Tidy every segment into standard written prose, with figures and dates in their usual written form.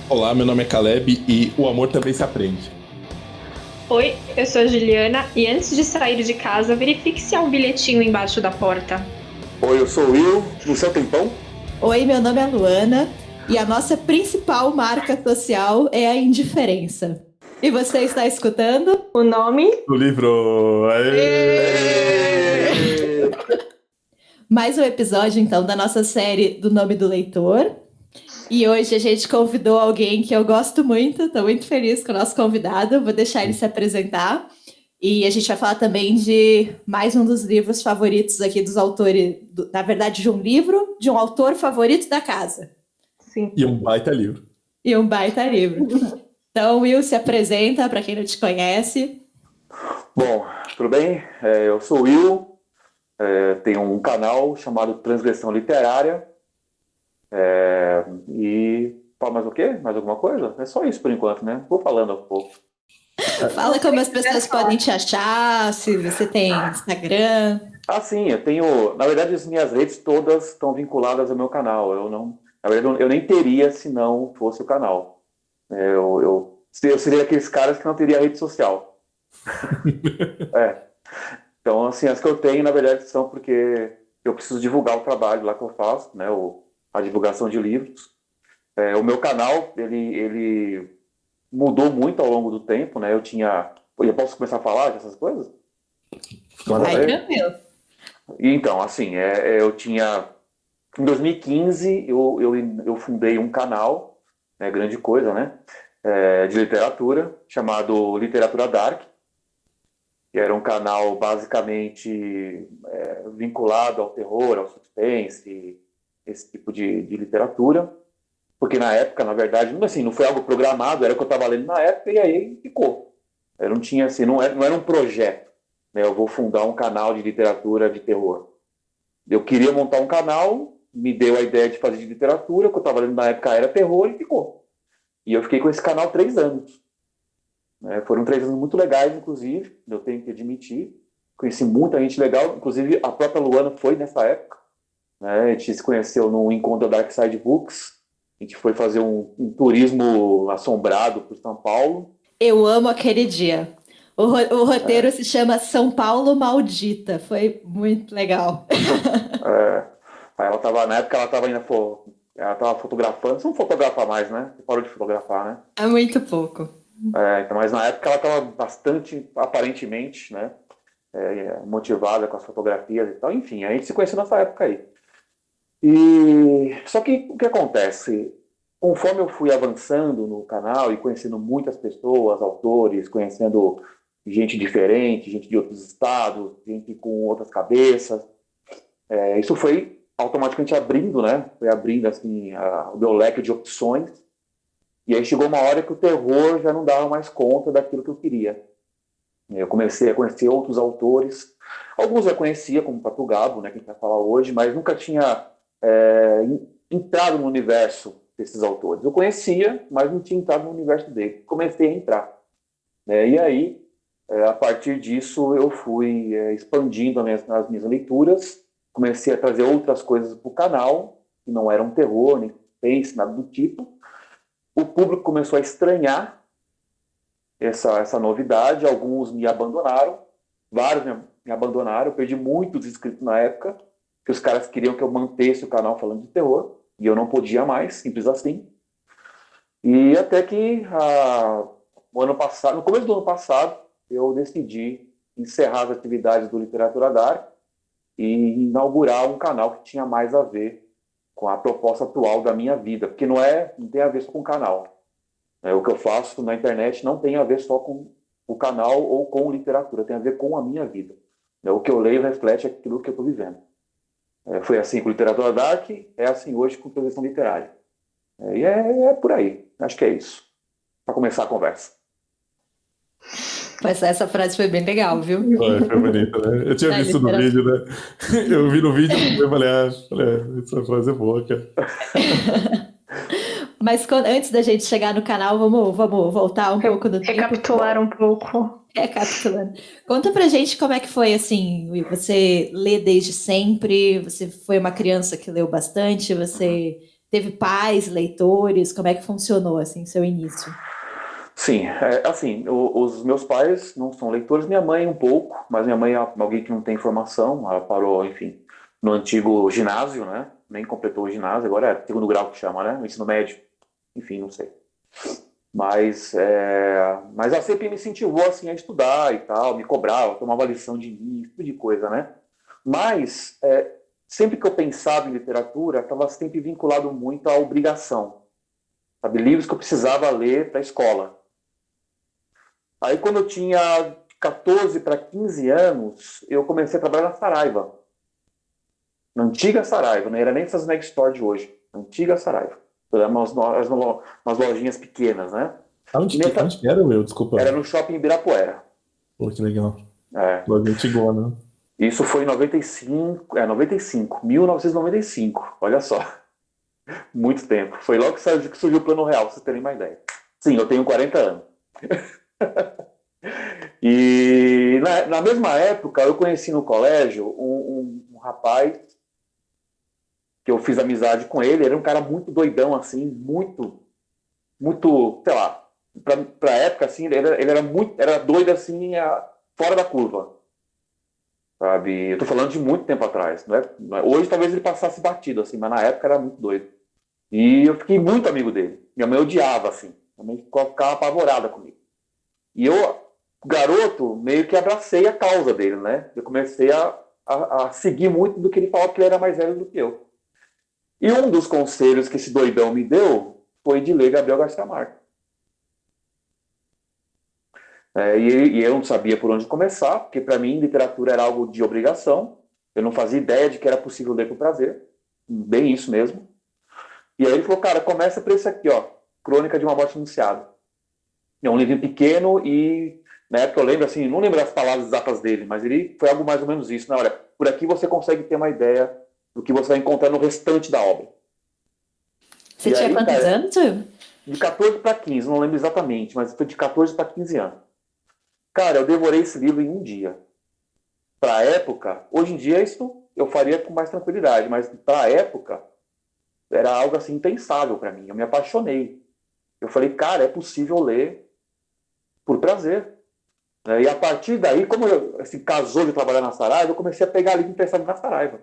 Olá, meu nome é Caleb e o amor também se aprende. Oi, eu sou a Juliana e antes de sair de casa, verifique se há um bilhetinho embaixo da porta. Oi, eu sou o Will, no seu tempão? Oi, meu nome é Luana e a nossa principal marca social é a indiferença. E você está escutando? O nome? O livro. Êêêê! Mais um episódio, então, da nossa série do Nome do Leitor. E hoje a gente convidou alguém que eu gosto muito, estou muito feliz com o nosso convidado, vou deixar ele se apresentar. E a gente vai falar também de mais um dos livros favoritos aqui dos autores, na verdade, de um livro de um autor favorito da casa. Sim. E um baita livro. E um baita livro. Então, Will, se apresenta para quem não te conhece. Bom, tudo bem? Eu sou o Will, tenho um canal chamado Transgressão Literária. E fala mais o quê? Mais alguma coisa? É só isso por enquanto, né? Vou falando aos poucos. Fala como as pessoas podem te achar, se você tem Instagram. Ah, sim, eu tenho. Na verdade, as minhas redes todas estão vinculadas ao meu canal. Na verdade, eu nem teria se não fosse o canal. Eu seria aqueles caras que não teria rede social. Então, assim, as que eu tenho, na verdade, são porque eu preciso divulgar o trabalho lá que eu faço, né? A divulgação de livros. O meu canal, ele mudou muito ao longo do tempo, né? Eu posso começar a falar dessas coisas? Manda Vai, ver. tranquilo. E então, assim, eu tinha... Em 2015, eu fundei um canal, né, grande coisa, né? De literatura, chamado Literatura Dark, que era um canal basicamente vinculado ao terror, ao suspense, esse tipo de literatura. Porque na época, na verdade, assim, não foi algo programado, era o que eu estava lendo na época e aí ficou. Eu não tinha, assim, não era um projeto, né? Eu vou fundar um canal de literatura de terror. Eu queria montar um canal, me deu a ideia de fazer de literatura, o que eu estava lendo na época era terror e ficou. E eu fiquei com esse canal 3 anos. Foram 3 anos muito legais, inclusive, eu tenho que admitir. Conheci muita gente legal, inclusive a própria Luana foi nessa época. Né? A gente se conheceu no encontro da Dark Side Books. A gente foi fazer um turismo assombrado por São Paulo. Eu amo aquele dia. O roteiro se chama São Paulo Maldita. Foi muito legal. Aí na época ela estava fotografando, você não fotografa mais, né? Você parou de fotografar, né? É muito pouco. Então, mas na época ela estava bastante, aparentemente, né? Motivada com as fotografias e tal. Enfim, a gente se conheceu nessa época aí. Só que o que acontece? Conforme eu fui avançando no canal e conhecendo muitas pessoas, autores, conhecendo gente diferente, gente de outros estados, gente com outras cabeças, isso foi automaticamente abrindo, né? Foi abrindo assim o meu leque de opções. E aí chegou uma hora que o terror já não dava mais conta daquilo que eu queria. Eu comecei a conhecer outros autores. Alguns eu conhecia, como o Pato Gabo, né, que a gente vai falar hoje, mas nunca tinha entrado no universo desses autores. Eu conhecia, mas não tinha entrado no universo dele. Comecei a entrar. E aí, a partir disso, eu fui expandindo as minhas leituras, comecei a trazer outras coisas para o canal, que não eram terror, nem suspense, nada do tipo. O público começou a estranhar essa novidade, alguns me abandonaram, vários me abandonaram, eu perdi muitos inscritos na época, que os caras queriam que eu mantesse o canal falando de terror, e eu não podia mais, simples assim. E até que no começo do ano passado, eu decidi encerrar as atividades do Literatura Dark e inaugurar um canal que tinha mais a ver com a proposta atual da minha vida, porque não tem a ver só com o canal. O que eu faço na internet não tem a ver só com o canal ou com literatura, tem a ver com a minha vida. O que eu leio reflete aquilo que eu estou vivendo. Foi assim com Literatura Dark, é assim hoje com Transgressão Literária. E é por aí, acho que é isso. Para começar a conversa. Mas essa frase foi bem legal, viu? Foi bonito, né? Eu tinha visto no vídeo, né? Eu vi no vídeo e falei, essa frase é boa, cara. Mas antes da gente chegar no canal, vamos voltar um pouco do tempo. Recapitular um pouco. Recapitulando. Conta pra gente como é que foi, assim, você lê desde sempre, você foi uma criança que leu bastante, você teve pais, leitores? Como é que funcionou, assim, seu início? Sim, assim, os meus pais não são leitores, minha mãe um pouco, mas minha mãe é alguém que não tem formação, ela parou, enfim, no antigo ginásio, né? Nem completou o ginásio, agora é segundo grau que chama, né? O ensino médio, enfim, não sei. Mas ela sempre me incentivou assim a estudar e tal, me cobrava, tomava lição de mim, esse tipo de coisa, né? Mas sempre que eu pensava em literatura, estava sempre vinculado muito à obrigação, sabe? Livros que eu precisava ler para a escola. Aí quando eu tinha 14 para 15 anos, eu comecei a trabalhar na Saraiva, na antiga Saraiva, não era nem essas Next Store de hoje, na antiga Saraiva. Eram umas lojinhas pequenas, né? E Onde que era, Will? era Desculpa. no shopping Ibirapuera. Pô, que legal. É. Logo antigona, né? Isso foi em 95, 1995. Olha só, muito tempo. Foi logo que surgiu o Plano Real, pra vocês terem uma ideia. Sim, eu tenho 40 anos. E na mesma época, eu conheci no colégio um rapaz que eu fiz amizade com ele. Era um cara muito doidão, assim, muito, sei lá, pra época, assim, era doido, assim, fora da curva. Sabe? Eu tô falando de muito tempo atrás. Hoje talvez ele passasse batido, assim, mas na época era muito doido. E eu fiquei muito amigo dele. Minha mãe odiava, assim. Minha mãe ficava apavorada comigo. E eu, garoto, meio que abracei a causa dele, né? Eu comecei a seguir muito do que ele falava, porque ele era mais velho do que eu. E um dos conselhos que esse doidão me deu foi de ler Gabriel Garcia Marques. E eu não sabia por onde começar, porque para mim literatura era algo de obrigação. Eu não fazia ideia de que era possível ler por prazer. Bem isso mesmo. E aí ele falou, cara, começa por esse aqui, ó, Crônica de uma Morte Anunciada. É um livro pequeno e, na época eu lembro, assim, não lembro as palavras exatas dele, mas ele foi algo mais ou menos isso. Olha, por aqui você consegue ter uma ideia do que você vai encontrar no restante da obra. Você tinha quantos anos, Will? De 14 para 15, não lembro exatamente, mas foi de 14 para 15 anos. Cara, eu devorei esse livro em um dia. Para a época, hoje em dia isso eu faria com mais tranquilidade, mas para a época era algo assim impensável para mim. Eu me apaixonei. Eu falei, cara, é possível ler por prazer. E a partir daí, como assim, casou de trabalhar na Saraiva, eu comecei a pegar livro emprestado na Saraiva.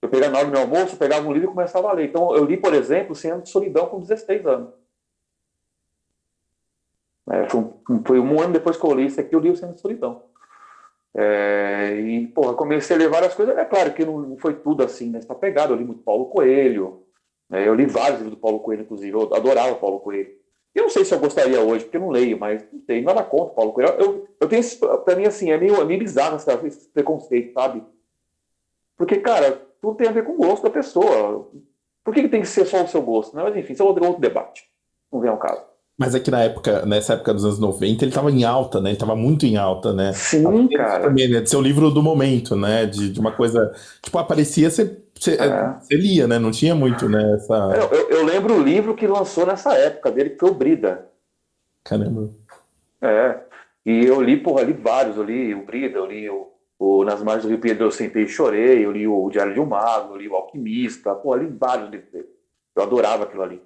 Eu pegava na hora do meu almoço, pegava um livro e começava a ler. Então eu li, por exemplo, 100 Anos de Solidão com 16 anos. Foi um ano depois que eu li isso aqui, eu li o 100 Anos de Solidão. E, porra, comecei a ler várias coisas. É claro que não foi tudo assim nessa pegada. Eu li muito Paulo Coelho. Eu li vários livros do Paulo Coelho, inclusive. Eu adorava Paulo Coelho. Eu não sei se eu gostaria hoje, porque eu não leio, mas não sei, nada contra Paulo Coelho. Eu tenho pra mim, assim, é meio bizarro esse preconceito, sabe? Porque, cara, tudo tem a ver com o gosto da pessoa. Por que tem que ser só o seu gosto? Né? Mas, enfim, isso é outro debate. Não vem ao caso. Mas é que nessa época dos anos 90, ele tava em alta, né? Ele tava muito em alta, né? Sim, cara. Também, né? De ser o livro do momento, né? De uma coisa... Tipo, aparecia, você lia, né? Não tinha muito, né? Eu lembro o livro que lançou nessa época dele, que foi o Brida. Caramba. E eu li, li vários. Eu li o Brida, eu li Nas Margens do Rio Pedro, eu sentei e chorei. Eu li o Diário de um Mago, eu li o Alquimista. Eu li vários livros dele. Eu adorava aquilo ali.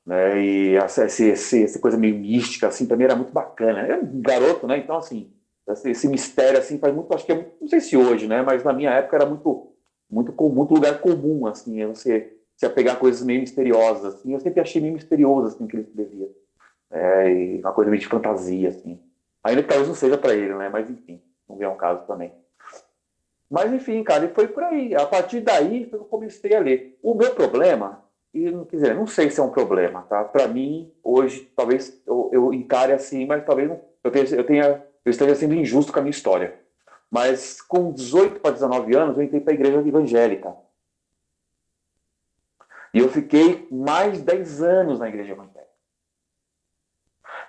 Né? E essa coisa meio mística, assim, também era muito bacana. Eu era um garoto, né? Então, assim, esse mistério, assim, faz muito, acho que não sei se hoje, né? Mas na minha época era muito lugar comum, assim, você se apegar a coisas meio misteriosas, assim. Eu sempre achei meio misterioso, assim, que ele escrevia. E uma coisa meio de fantasia, assim. Ainda que talvez não seja para ele, né? Mas, enfim, não é um caso também. Mas, enfim, cara, e foi por aí. A partir daí, eu comecei a ler. O meu problema... E, quer dizer, não sei se é um problema, tá? Para mim, hoje, talvez eu encare assim, mas talvez eu esteja sendo injusto com a minha história. Mas com 18 para 19 anos, eu entrei para a igreja evangélica. E eu fiquei mais de 10 anos na igreja evangélica.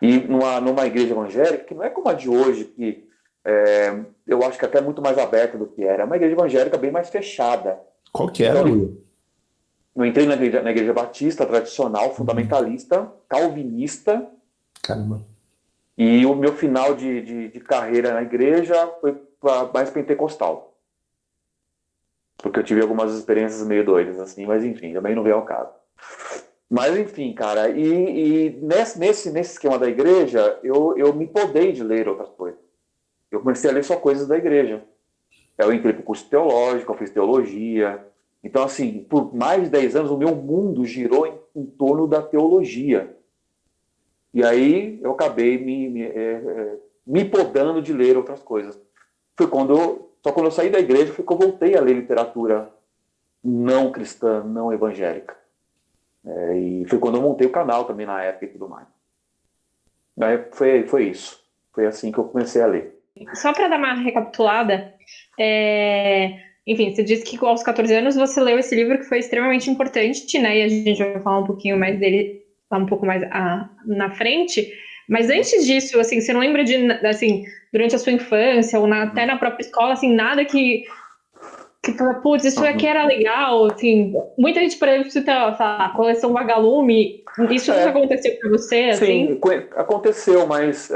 E numa igreja evangélica, que não é como a de hoje, que eu acho que até muito mais aberta do que era. É uma igreja evangélica bem mais fechada. Qual que era, Will? Eu entrei na igreja batista, tradicional, fundamentalista, calvinista. Caramba. E o meu final de carreira na igreja foi mais pentecostal. porque eu tive algumas experiências meio doidas, assim, mas enfim, também não veio ao caso. Mas enfim, cara, e nesse esquema da igreja, eu me podei de ler outras coisas. Eu comecei a ler só coisas da igreja. Eu entrei para o curso teológico, eu fiz teologia. Então, assim, por mais de 10 anos, o meu mundo girou em torno da teologia. E aí eu acabei me podando de ler outras coisas. Só quando eu saí da igreja foi que eu voltei a ler literatura não cristã, não evangélica. E foi quando eu montei o canal também na época e tudo mais. Aí foi isso. Foi assim que eu comecei a ler. Só para dar uma recapitulada, enfim, você disse que aos 14 anos você leu esse livro que foi extremamente importante, né? E a gente vai falar um pouquinho mais dele lá um pouco mais na frente. Mas antes disso, assim, você não lembra de, assim, durante a sua infância ou até na própria escola, assim, nada que putz, isso aqui era legal, assim, muita gente, por exemplo, cita a coleção Vagalume, isso nunca aconteceu com você, assim? Sim, aconteceu, mas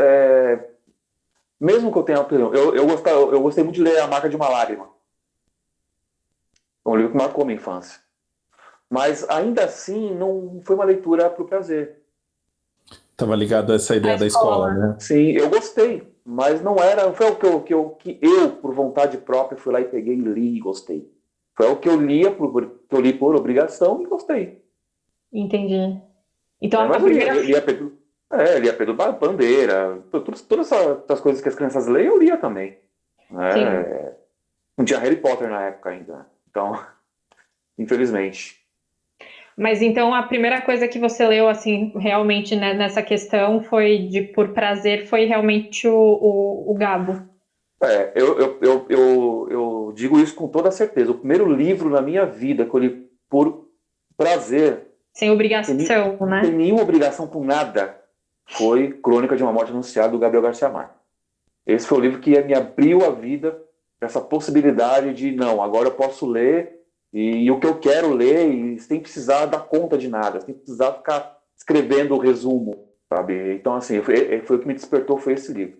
mesmo que eu tenha, eu gostei muito de ler A Marca de uma Lágrima. É um livro que marcou minha infância. Mas ainda assim, não foi uma leitura para o prazer. Tava ligado a essa ideia da escola, né? Sim, eu gostei, mas não foi o que eu, por vontade própria, fui lá e peguei e li e gostei. Foi o que eu li por obrigação e gostei. Entendi. Então, Mas eu lia Pedro Bandeira, todas essas coisas que as crianças leem, eu lia também. Não tinha Harry Potter na época ainda, então, infelizmente. Mas então a primeira coisa que você leu, assim, realmente, né, nessa questão foi por prazer, foi realmente o Gabo. Eu digo isso com toda certeza. O primeiro livro na minha vida que eu li por prazer, sem obrigação, né? Sem nenhuma obrigação com nada, foi Crônica de uma Morte Anunciada, do Gabriel Garcia Marques. Esse foi o livro que me abriu a vida, essa possibilidade de, não, agora eu posso ler e o que eu quero ler e sem precisar dar conta de nada, sem precisar ficar escrevendo o resumo, sabe? Então, assim, foi o que me despertou, foi esse livro.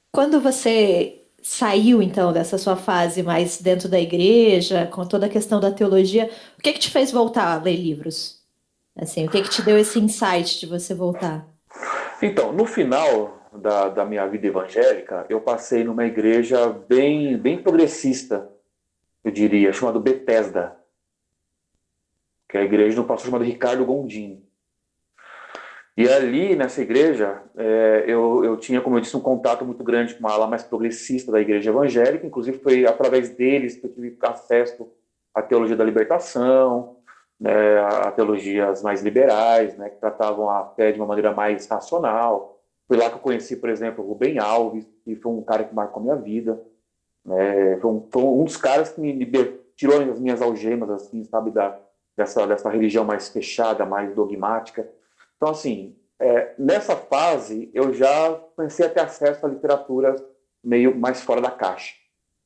Quando você saiu, então, dessa sua fase mais dentro da igreja, com toda a questão da teologia, o que te fez voltar a ler livros? Assim, o que te deu esse insight de você voltar? Então, no final da minha vida evangélica, eu passei numa igreja bem progressista, eu diria, chamada Bethesda, que é a igreja de um pastor chamado Ricardo Gondim. E ali, nessa igreja, eu tinha, como eu disse, um contato muito grande com uma ala mais progressista da igreja evangélica, inclusive foi através deles que eu tive acesso à teologia da libertação, né, a teologias mais liberais, né, que tratavam a fé de uma maneira mais racional. Foi lá que eu conheci, por exemplo, o Rubem Alves, que foi um cara que marcou minha vida. Foi um dos caras que me tirou as minhas algemas, assim, sabe, dessa religião mais fechada, mais dogmática. Então, assim, nessa fase, eu já comecei a ter acesso à literatura meio mais fora da caixa.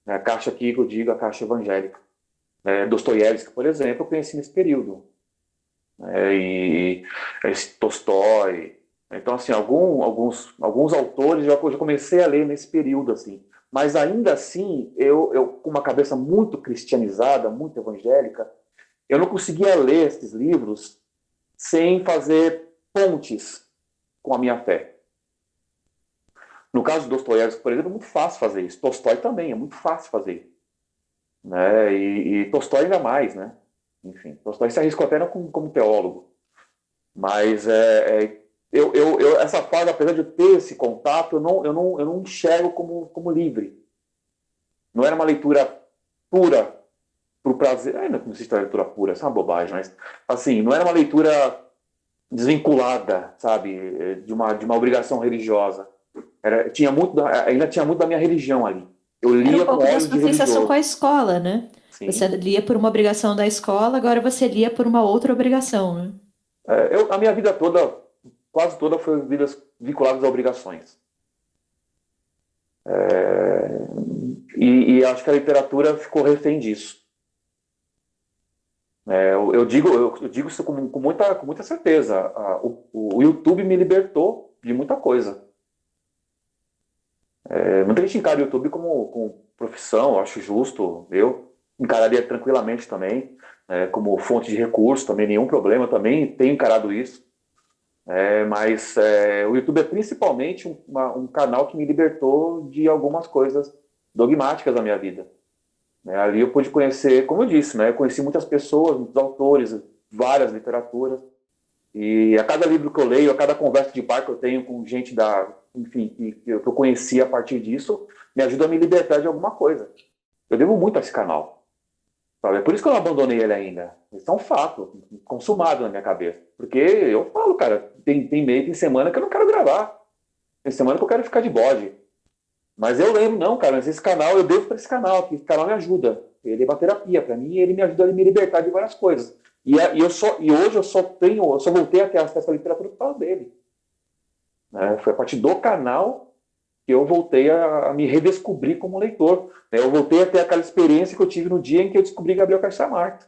A caixa aqui, que eu digo, a caixa evangélica. Dostoiévski, por exemplo, eu conheci nesse período. E Tolstói. Então, assim, alguns autores eu já comecei a ler nesse período, assim. Mas ainda assim, eu com uma cabeça muito cristianizada, muito evangélica, eu não conseguia ler esses livros sem fazer pontes com a minha fé. No caso de Dostoiévski, por exemplo, é muito fácil fazer isso. Tolstói também, é muito fácil fazer isso. Né? E Tolstói ainda mais, né? Enfim, Tolstói se arriscou até como teólogo. Mas essa fase, apesar de eu ter esse contato, eu não enxergo como livre. Não era uma leitura pura para o prazer. Não existe uma leitura pura, isso é uma bobagem, mas assim, não era uma leitura desvinculada, sabe, de uma obrigação religiosa. Ainda tinha muito da minha religião ali. Eu lia era um pouco com da olhos sua de sensação religioso. com a escola, né? Sim. Você lia por uma obrigação da escola, agora você lia por uma outra obrigação, né? A minha vida toda, quase toda, foi vinculada a obrigações. E acho que a literatura ficou refém disso. Eu digo isso com muita certeza. O YouTube me libertou de muita coisa. Muita gente encara o YouTube como profissão, eu acho justo, encararia tranquilamente também, como fonte de recurso, também nenhum problema, também tenho encarado isso. Mas o YouTube é principalmente um canal que me libertou de algumas coisas dogmáticas da minha vida. Ali eu pude conhecer, como eu disse, eu conheci muitas pessoas, muitos autores, várias literaturas, e a cada livro que eu leio, a cada conversa de bar que eu tenho com gente enfim, que eu conheci a partir disso, me ajuda a me libertar de alguma coisa. Eu devo muito a esse canal. Sabe? É por isso que eu não abandonei ele ainda. Isso é um fato, consumado na minha cabeça. Porque eu falo, cara, tem mês, tem semana que eu não quero gravar. Tem semana que eu quero ficar de bode. Mas eu lembro, não, cara, mas esse canal, eu devo para esse canal, que esse canal me ajuda. Ele é uma terapia para mim e ele me ajuda a me libertar de várias coisas. E hoje eu só voltei a ter acesso à literatura por causa dele. Foi a partir do canal que eu voltei a me redescobrir como leitor. Eu voltei a ter aquela experiência que eu tive no dia em que eu descobri Gabriel Garcia Marques.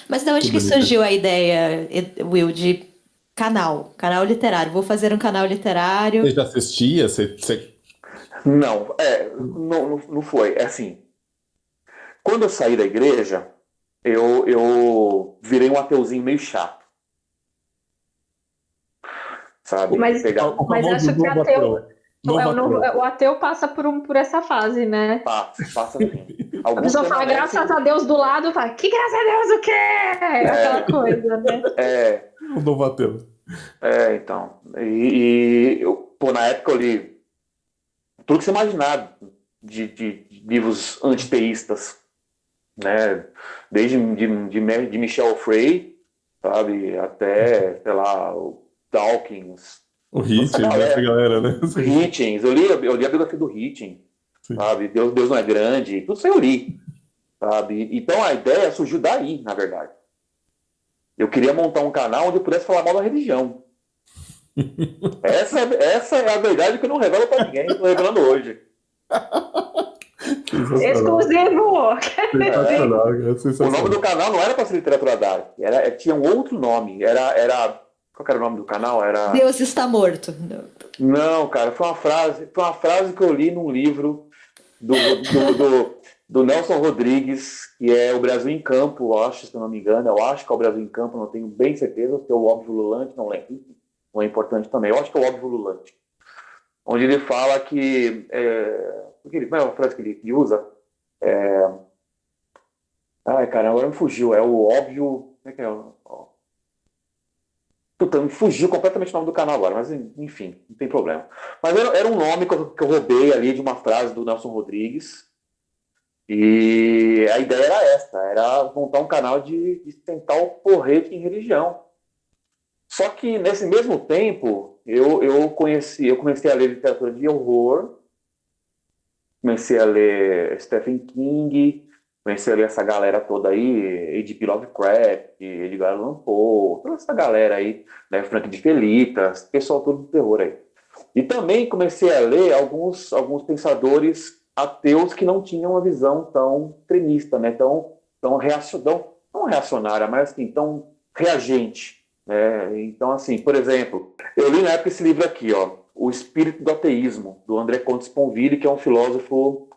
Mas de onde que surgiu a ideia, Will, de canal literário? Vou fazer um canal literário. Você já assistia? Não, não foi. É assim, quando eu saí da igreja, eu virei um ateuzinho meio chato. Sabe? Mas acho que o ateu passa por essa fase, né? Passa sim. A pessoa fala, graças a Deus do lado, fala, que graças a Deus o quê? Aquela coisa, né? O novo ateu. Então. Na época eu li tudo que você imaginar de livros antiteístas, né? Desde de Michel Onfray, sabe? Até, sei lá, o Dawkins. O Hitchens, essa galera, né? O Hitchens, eu li a biografia do Hitchens, sabe? Deus não é grande, tudo isso eu li, sabe? Então a ideia surgiu daí, na verdade. Eu queria montar um canal onde eu pudesse falar mal da religião. Essa é a verdade que eu não revelo para ninguém, estou revelando hoje. Exclusivo! O nome do canal não era para ser Literatura Dark, tinha um outro nome, qual era o nome do canal? Deus está morto. Não, cara, foi uma frase que eu li num livro do Nelson Rodrigues, que é O Brasil em Campo, eu acho, se eu não me engano. Eu acho que é O Brasil em Campo, não tenho bem certeza, se é o Óbvio Lulante, não lembro. Não é importante também. Eu acho que é o Óbvio Lulante. Onde ele fala que... Qual é a frase que ele usa? Ai, cara, agora me fugiu. É o óbvio... Como é que é? Puta, me fugiu completamente o nome do canal agora, mas enfim, não tem problema. Mas era um nome que eu roubei ali de uma frase do Nelson Rodrigues. E a ideia era montar um canal de tentar o porrete em religião. Só que nesse mesmo tempo, eu comecei a ler literatura de horror, comecei a ler Stephen King, comecei a ler essa galera toda aí, H.P. Lovecraft, Edgar Allan Poe, toda essa galera aí, né, Frank de Felitas, pessoal todo do terror aí. E também comecei a ler alguns pensadores ateus que não tinham uma visão tão extremista, né, não reacionária, mas assim, tão reagente. Né? Então, assim, por exemplo, eu li na época esse livro aqui, ó, O Espírito do Ateísmo, do André Comte Sponville, que é um filósofo...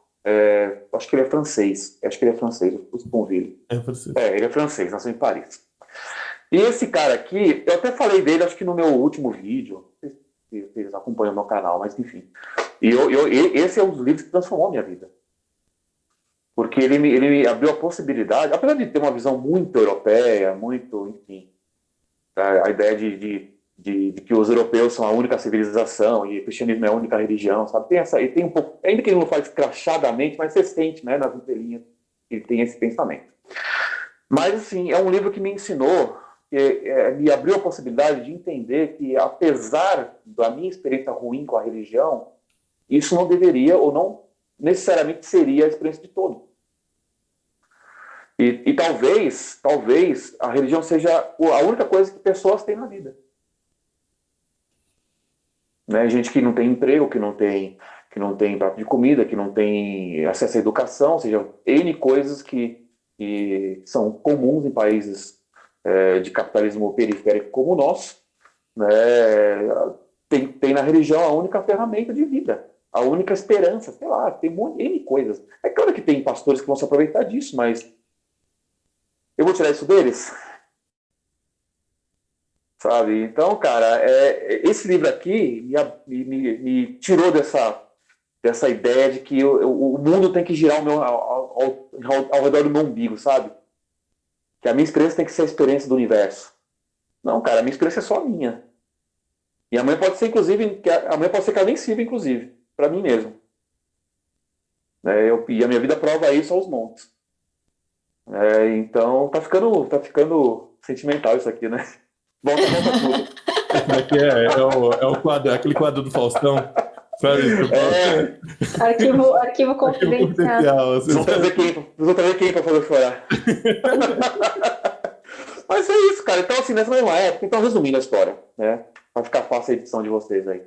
acho que ele é francês. O Sponville. Ele é francês, nasceu em Paris. E esse cara aqui, eu até falei dele, acho que no meu último vídeo, não sei se vocês acompanham o meu canal, mas enfim. E esse é um dos livros que transformou a minha vida. Porque ele me abriu a possibilidade, apesar de ter uma visão muito europeia, muito, enfim, a ideia de que os europeus são a única civilização e o cristianismo é a única religião, sabe? Tem um pouco, ainda que ele não faz crachadamente, mas você sente, né, nas entrelinhas, que ele tem esse pensamento. Mas, assim, é um livro que me ensinou, me abriu a possibilidade de entender que, apesar da minha experiência ruim com a religião, isso não deveria ou não necessariamente seria a experiência de todos. E talvez a religião seja a única coisa que pessoas têm na vida. Né? Gente que não tem emprego, que não tem prato de comida, que não tem acesso à educação, ou seja, N coisas que são comuns em países de capitalismo periférico como o nosso, né? Tem na religião a única ferramenta de vida. a única esperança, sei lá, tem um monte de coisas. É claro que tem pastores que vão se aproveitar disso, mas eu vou tirar isso deles, sabe? Então, cara, esse livro aqui me tirou dessa ideia de que o mundo tem que girar ao redor do meu umbigo, sabe? Que a minha experiência tem que ser a experiência do universo. Não, cara, a minha experiência é só a minha. E amanhã pode ser, inclusive, amanhã pode ser que ela nem sirva, inclusive, para mim mesmo. E a minha vida prova isso aos montes. Então, tá ficando sentimental isso aqui, né? Volta tudo. Esse daqui é o quadro, aquele quadro do Faustão. Sabe? Arquivo confidencial. Vocês vão trazer quem para fazer chorar? Mas é isso, cara. Então, assim, nessa mesma época, então, resumindo a história, né? Para ficar fácil a edição de vocês aí.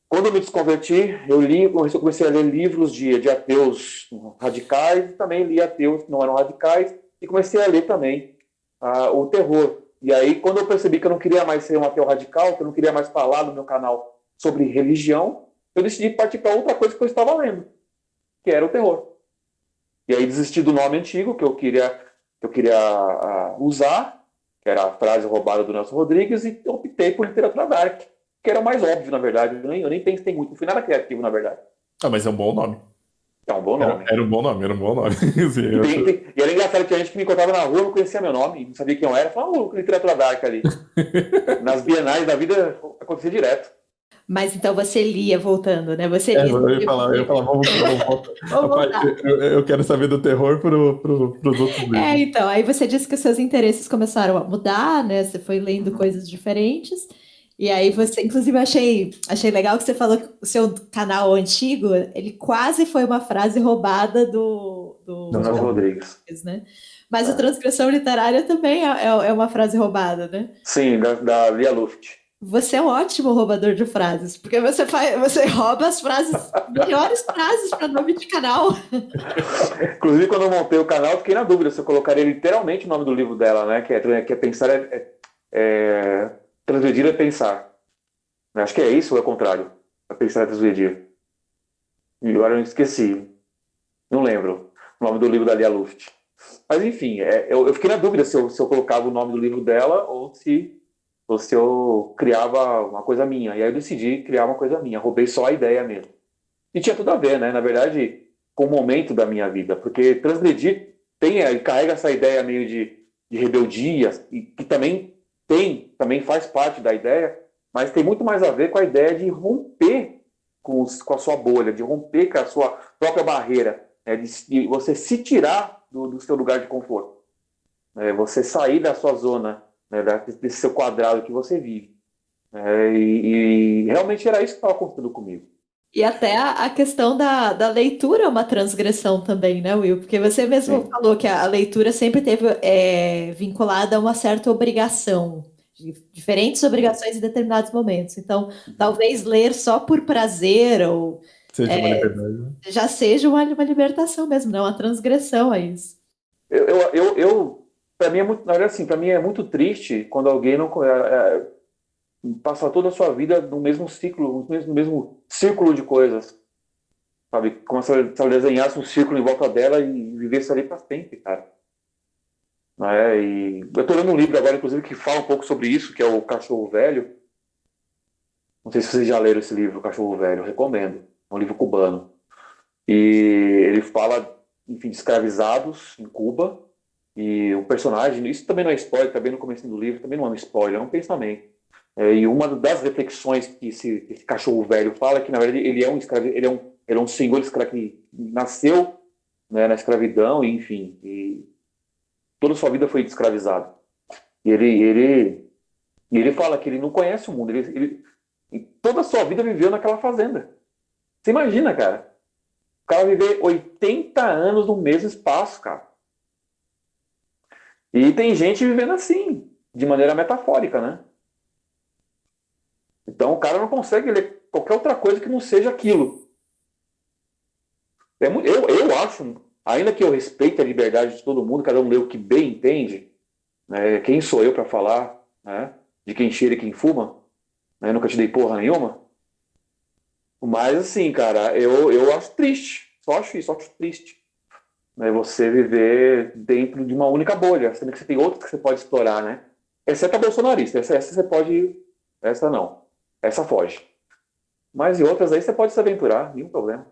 Quando eu me desconverti, eu comecei a ler livros de ateus radicais, e também li ateus que não eram radicais, e comecei a ler também o terror. E aí, quando eu percebi que eu não queria mais ser um ateu radical, que eu não queria mais falar no meu canal sobre religião, eu decidi partir para outra coisa que eu estava lendo, que era o terror. E aí desisti do nome antigo que eu queria usar, que era a frase roubada do Nelson Rodrigues, e optei por literatura dark, que era mais óbvio, na verdade. Eu nem pensei muito, não fui nada criativo, na verdade. Mas é um bom nome. É um bom nome. Era um bom nome. Sim, e era engraçado que tinha gente que me encontrava na rua, não conhecia meu nome, não sabia quem eu era, falava, literatura dark ali. Nas bienais da vida acontecia direto. Mas então você lia voltando, né? Você lia. Eu ia falar, vamos voltar. Eu quero saber do terror pros outros livros. Então, aí você disse que os seus interesses começaram a mudar, né? Você foi lendo coisas diferentes. E aí você, inclusive, eu achei legal que você falou que o seu canal antigo, ele quase foi uma frase roubada do Nelson Rodrigues, né? Mas a transcrição literária também é uma frase roubada, né? Sim, da Lia Luft. Você é um ótimo roubador de frases, porque você rouba as melhores frases para nome de canal. Inclusive, quando eu montei o canal, eu fiquei na dúvida se eu colocaria literalmente o nome do livro dela, né? Que é pensar, transgredir é pensar. Acho que é isso ou é o contrário? É pensar é transgredir. E agora eu esqueci. Não lembro o nome do livro da Lia Luft. Mas enfim, eu fiquei na dúvida se eu colocava o nome do livro dela ou se eu criava uma coisa minha. E aí eu decidi criar uma coisa minha. Roubei só a ideia mesmo. E tinha tudo a ver, né? Na verdade, com o momento da minha vida. Porque transgredir carrega essa ideia meio de rebeldia, e que também faz parte da ideia, mas tem muito mais a ver com a ideia de romper com a sua bolha, de romper com a sua própria barreira, né? De você se tirar do seu lugar de conforto. Você sair da sua zona, né, desse seu quadrado que você vive. E realmente era isso que estava acontecendo comigo. E até a questão da leitura é uma transgressão também, né, Will? Porque você mesmo falou que a leitura sempre teve vinculada a uma certa obrigação, diferentes obrigações em determinados momentos. Então, talvez ler só por prazer ou seja uma liberdade. Já seja uma libertação mesmo, não uma transgressão a isso. Para mim é muito, na verdade, assim, para mim é muito triste quando alguém não passa toda a sua vida no mesmo ciclo, no mesmo círculo de coisas, sabe? Como se ela desenhasse um círculo em volta dela e vivesse ali para sempre, cara. E eu estou lendo um livro agora, inclusive, que fala um pouco sobre isso, que é o Cachorro Velho. Não sei se vocês já leram esse livro, O Cachorro Velho, eu recomendo. É um livro cubano. E ele fala, enfim, de escravizados em Cuba. E o personagem, isso também não é spoiler, também no começo do livro, também não é um spoiler, é um pensamento. E uma das reflexões que esse cachorro velho fala é que, na verdade, ele é um escravo, ele é um senhor escravo que nasceu, né, na escravidão, e, enfim, e toda a sua vida foi escravizado. E ele fala que ele não conhece o mundo, ele toda a sua vida viveu naquela fazenda. Você imagina, cara? O cara viver 80 anos no mesmo espaço, cara. E tem gente vivendo assim, de maneira metafórica, né? Então o cara não consegue ler qualquer outra coisa que não seja aquilo. Eu acho, ainda que eu respeite a liberdade de todo mundo, cada um lê o que bem entende, né? Quem sou eu para falar, né? De quem cheira e quem fuma? Né? Nunca te dei porra nenhuma. Mas, assim, cara, eu acho triste. Só acho isso, acho triste. Né? Você viver dentro de uma única bolha, sendo que você tem outras que você pode explorar, né? Exceto a bolsonarista. Essa você pode. Essa não. Essa foge. Mas em outras aí você pode se aventurar, nenhum problema.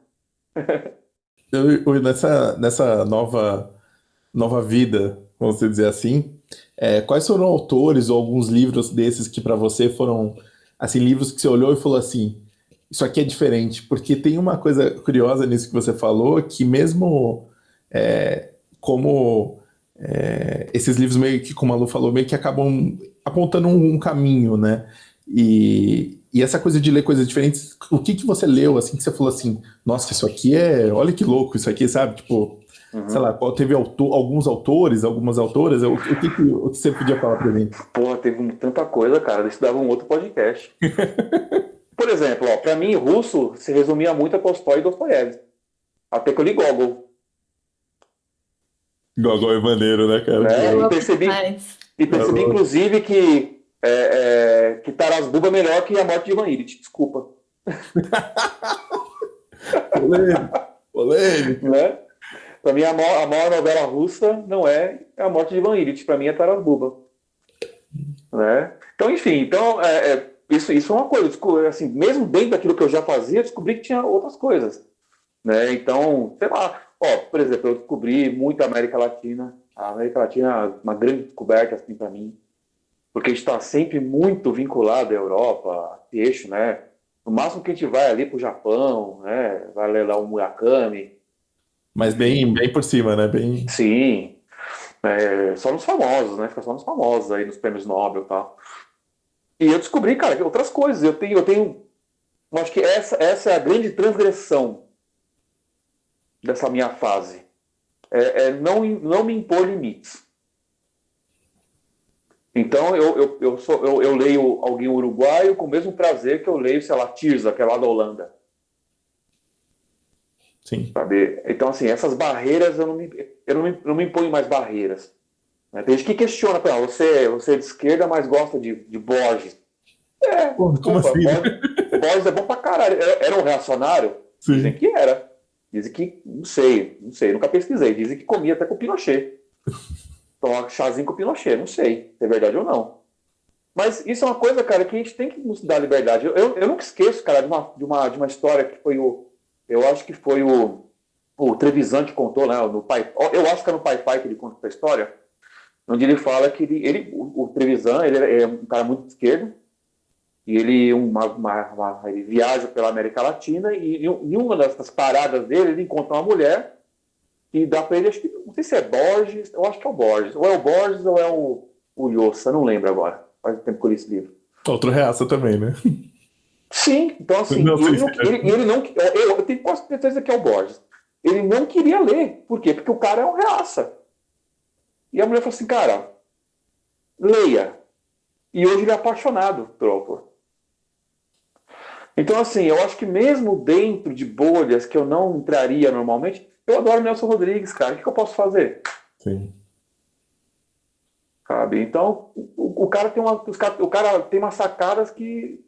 Nessa nova vida, vamos dizer assim, quais foram autores ou alguns livros desses que para você foram assim livros que você olhou e falou assim, isso aqui é diferente, porque tem uma coisa curiosa nisso que você falou, que mesmo como esses livros meio que, como a Lu falou, meio que acabam apontando um caminho, né? E essa coisa de ler coisas diferentes, o que você leu assim que você falou assim, nossa, isso aqui olha que louco isso aqui, sabe? Tipo, sei lá, teve alguns autores, algumas autoras, o que você podia falar pra mim? Porra, teve tanta coisa, cara. Isso dava um outro podcast. Por exemplo, ó, pra mim, russo se resumia muito a Tolstói e Dostoiévski. Até que eu li Gogol. Gogol é maneiro, né, cara? Né? Eu E percebi, Mas, inclusive, que Taras Bubba é melhor que A Morte de Ivan Ilitch. Desculpa. Polêmico. Né? Pra mim, a maior novela russa não é A Morte de Ivan Ilitch. Pra mim, é Taras Bubba. Né? Então, enfim, isso é uma coisa. Assim, mesmo dentro daquilo que eu já fazia, eu descobri que tinha outras coisas. Né? Então, sei lá. Ó, por exemplo, eu descobri muito a América Latina. A América Latina é uma grande descoberta assim, para mim. Porque a gente está sempre muito vinculado à Europa, a esse eixo, né? No máximo que a gente vai ali para o Japão, né? Vai ler lá o Murakami. Mas bem por cima, né? Bem... Sim. Só nos famosos, né? Fica só nos famosos aí, nos prêmios Nobel e tal. E eu descobri, cara, que outras coisas. Eu acho que essa é a grande transgressão dessa minha fase. Não me impor limites. Então, eu leio alguém uruguaio com o mesmo prazer que eu leio, sei lá, Tirza, que é lá da Holanda. Sim. Sabe? Então, assim, essas barreiras, eu não me imponho mais barreiras. Né? Tem gente que questiona, você é de esquerda, mas gosta de Borges. Como assim? Borges é bom pra caralho. Era um reacionário? Sim. Dizem que era. Dizem que, não sei, nunca pesquisei. Dizem que comia até com Pinochet. Tomar chazinho com Pinochet, não sei se é verdade ou não. Mas isso é uma coisa, cara, que a gente tem que nos dar liberdade. Eu nunca esqueço, cara, de uma história que foi eu acho que foi o Trevisan que contou, né, no Pai, eu acho que é no Pai Pai que ele conta essa história, onde ele fala que o Trevisan, ele é um cara muito de esquerda, e ele viaja pela América Latina, e em uma dessas paradas dele, ele encontra uma mulher e dá para ele, acho que, não sei se é Borges, eu acho que é o Borges, ou é o Borges ou é o Lhosa, não lembro agora, faz tempo que eu li esse livro. Outro reaça também, né? Sim, então assim, eu tenho quase certeza que é o Borges. Ele não queria ler. Por quê? Porque o cara é um reaça. E a mulher falou assim, cara, leia. E hoje ele é apaixonado pelo autor. Então, assim, eu acho que mesmo dentro de bolhas que eu não entraria normalmente, eu adoro Nelson Rodrigues, cara. O que eu posso fazer? Sim. Sabe? Então, o cara tem umas sacadas que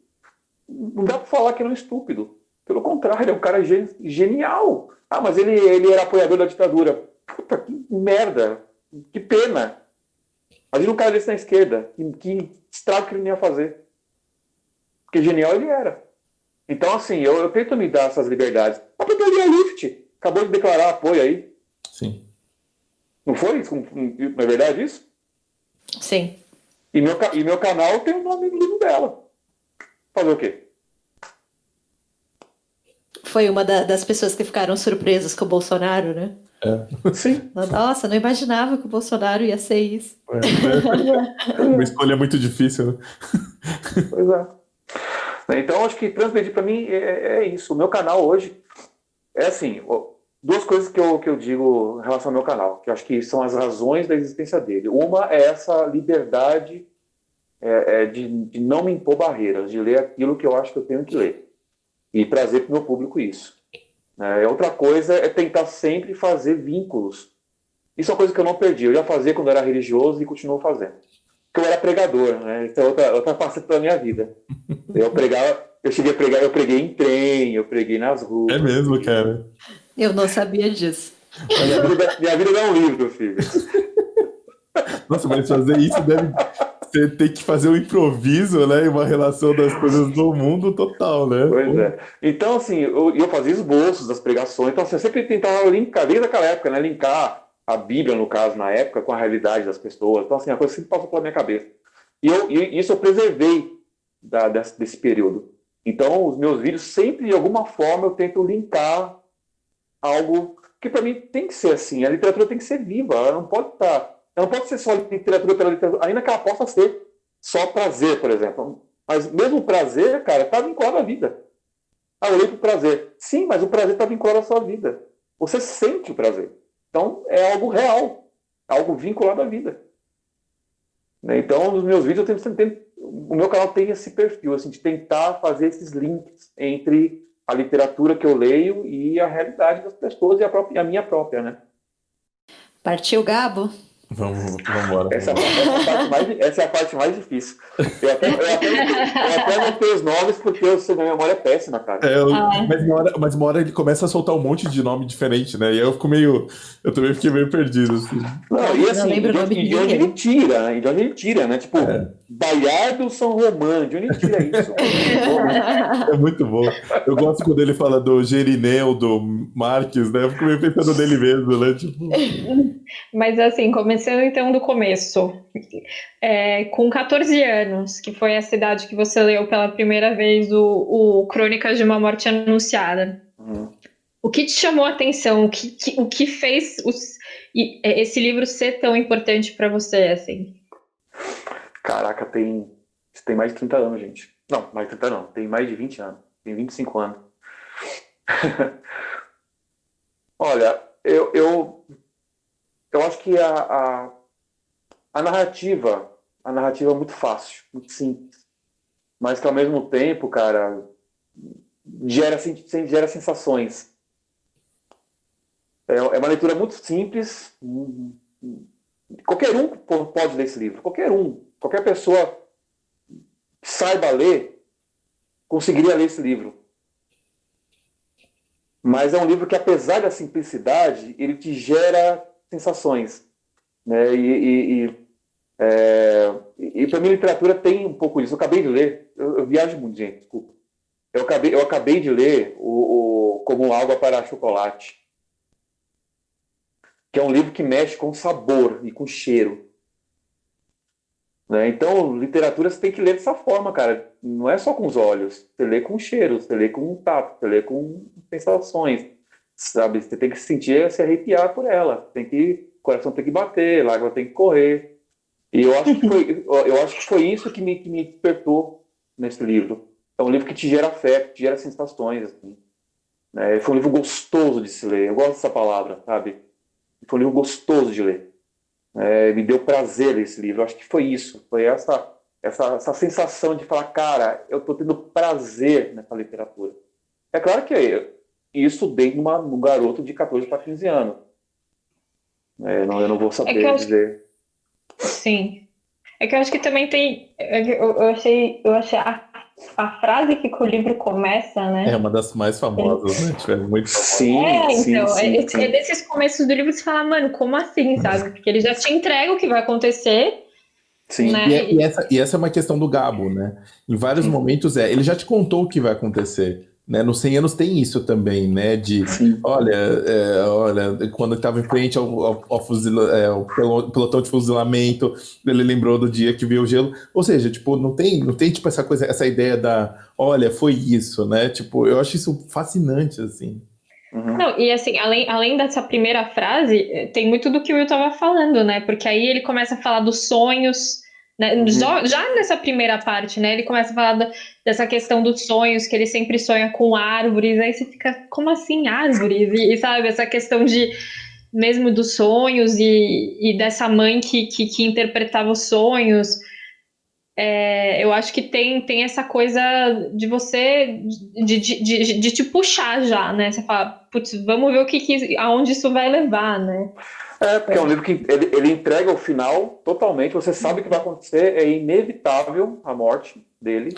não dá para falar que ele é um estúpido. Pelo contrário, é um cara genial. Ah, mas ele era apoiador da ditadura. Puta, que merda. Que pena. Imagina um cara desse na esquerda. Que estrago que ele não ia fazer. Porque genial ele era. Então, assim, eu tento me dar essas liberdades. A Pedalia Lift acabou de declarar apoio aí. Sim. Não foi? Não é verdade isso? sim. E meu canal tem o nome do livro dela. Fazer o quê? Foi uma das pessoas que ficaram surpresas com o Bolsonaro, né? Sim. Nossa, não imaginava que o Bolsonaro ia ser isso. Uma escolha muito difícil, né? Pois é. Então, acho que transmitir para mim é isso. O meu canal hoje é assim, duas coisas que eu digo em relação ao meu canal, que eu acho que são as razões da existência dele. Uma é essa liberdade de não me impor barreiras, de ler aquilo que eu acho que eu tenho que ler e trazer para o meu público isso. Outra coisa é tentar sempre fazer vínculos. Isso é uma coisa que eu não perdi. Eu já fazia quando eu era religioso e continuo fazendo. Porque eu era pregador, né? Isso é outra faceta da minha vida. Eu Eu cheguei a pregar, eu preguei em trem, eu preguei nas ruas. É mesmo, cara. Eu não sabia disso. Minha vida é um livro, filho. Nossa, mas fazer isso deve. Você tem que fazer um improviso, né? E uma relação das coisas do mundo total, né? Pois é. Então, assim, eu fazia esboços das pregações, então assim, eu sempre tentava linkar, desde aquela época, né? Linkar a Bíblia, no caso, na época, com a realidade das pessoas. Então, assim, a coisa sempre passou pela minha cabeça. E isso eu preservei desse período. Então, os meus vídeos sempre, de alguma forma, eu tento linkar algo que para mim tem que ser assim. A literatura tem que ser viva, ela não pode ser só literatura pela literatura, ainda que ela possa ser só prazer, por exemplo. Mas mesmo o prazer, cara, está vinculado à vida. Ah, eu leio por prazer. Sim, mas o prazer está vinculado à sua vida. Você sente o prazer. Então, é algo real, algo vinculado à vida. Então, nos meus vídeos, o meu canal tem esse perfil, assim, de tentar fazer esses links entre a literatura que eu leio e a realidade das pessoas e a minha própria, né? Partiu, Gabo? Vamos embora. Essa é a parte mais difícil. Eu até anotei os nomes porque minha memória é péssima, cara. Mas uma hora ele começa a soltar um monte de nome diferente, né? E aí eu também fiquei meio perdido, assim. Não, e assim, de onde ele tira, né? De onde ele tira, né? Tipo, Baiardo São Romano, de onde ele tira isso? É muito bom. Eu gosto quando ele fala do Gerineu, do Marques, né? Eu fico meio pensando nele mesmo, né? Tipo... Mas assim, começando então do começo. Com 14 anos, que foi a cidade que você leu pela primeira vez o Crônicas de uma Morte Anunciada. O que te chamou a atenção? O que fez esse livro ser tão importante para você, assim? Caraca, tem mais de 30 anos, gente. Não, mais de 30 não. Tem mais de 20 anos. Tem 25 anos. Olha, eu acho que a narrativa é muito fácil, muito simples. Mas que ao mesmo tempo, cara, gera sensações. É uma leitura muito simples. Qualquer um pode ler esse livro. Qualquer pessoa que saiba ler, conseguiria ler esse livro. Mas é um livro que, apesar da simplicidade, ele te gera sensações. Né? E para mim, a literatura tem um pouco disso. Eu acabei de ler, eu viajo muito, gente, desculpa. Eu acabei de ler o Como Água para Chocolate, que é um livro que mexe com sabor e com cheiro. Né? Então, literatura você tem que ler dessa forma, cara. Não é só com os olhos. Você lê com cheiro, você lê com tato, você lê com sensações. Sabe? Você tem que se arrepiar por ela. O coração tem que bater, a lágrima tem que correr. E eu acho que foi isso que me despertou nesse livro. É um livro que te gera afeto, te gera sensações. Assim. Foi um livro gostoso de se ler. Eu gosto dessa palavra, sabe? Foi um livro gostoso de ler. Me deu prazer esse livro. Eu acho que foi isso. Foi essa sensação de falar, cara, eu estou tendo prazer nessa literatura. É claro que isso dentro de um garoto de 14 para 15 anos. Eu não vou saber dizer. Sim. É que eu acho que também tem... Eu achei a frase que o livro começa, né? É uma das mais famosas, né? Tipo, é muito famosa. Sim. É desses começos do livro que você fala, mano, como assim, sabe? Porque ele já te entrega o que vai acontecer. Sim. Né? E essa é uma questão do Gabo, né? Em vários momentos ele já te contou o que vai acontecer. Né? Nos 100 anos tem isso também, né? De, olha, quando ele estava em frente ao pelotão de fuzilamento, ele lembrou do dia que viu o gelo. Ou seja, tipo, não tem tipo essa ideia olha, foi isso, né? Tipo, eu acho isso fascinante, assim. Não, e assim, além dessa primeira frase, tem muito do que o Will estava falando, né? Porque aí ele começa a falar dos sonhos, né? Já nessa primeira parte, né? Ele começa a falar dessa questão dos sonhos, que ele sempre sonha com árvores, aí você fica, como assim árvores? E sabe, essa questão mesmo dos sonhos e dessa mãe que interpretava os sonhos. Eu acho que tem essa coisa de você de te puxar já, né? Você fala, putz, vamos ver aonde isso vai levar, né? Porque é um livro que ele entrega o final totalmente, você sabe o que vai acontecer, é inevitável a morte dele.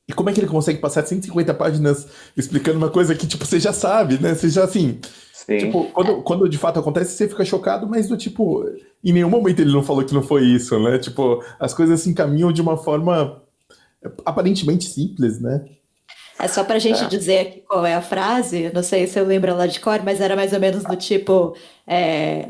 E como é que ele consegue passar 150 páginas explicando uma coisa que, tipo, você já sabe, né? Você já, assim... Sim. Tipo, quando de fato acontece, você fica chocado, mas do tipo... Em nenhum momento ele não falou que não foi isso, né? Tipo, as coisas se encaminham de uma forma aparentemente simples, né? É só pra gente dizer aqui qual é a frase, não sei se eu lembro ela de cor, mas era mais ou menos do tipo: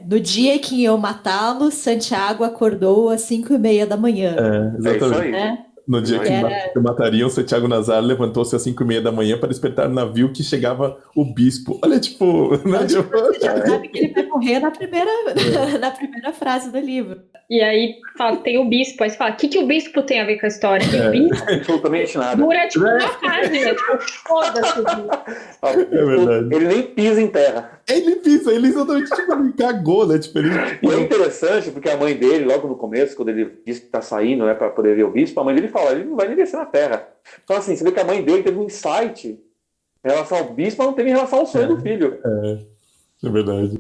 no dia que iam matá-lo, Santiago acordou às 5h30 da manhã. É isso Exatamente. aí. Né? No dia Que que matariam, Santiago Nazar levantou-se às 5h30 da manhã para despertar o navio que chegava o bispo. Olha, tipo... Né? Então, você já sabe que ele vai morrer na primeira frase do livro. E aí fala, tem o bispo, aí você fala, o que o bispo tem a ver com a história? E o bispo Absolutamente nada. dura tipo uma página, tipo, foda-se. verdade. Ele nem pisa em terra. Ele pisa, ele exatamente tipo, ele cagou, né? Tipo, ele... E é interessante porque a mãe dele, logo no começo, quando ele disse que tá saindo, né, para poder ver o bispo, a mãe dele fala, ele não vai nem descer na terra. Então, assim, você vê que a mãe dele teve um insight em relação ao bispo, mas não teve em relação ao sonho do filho. É verdade.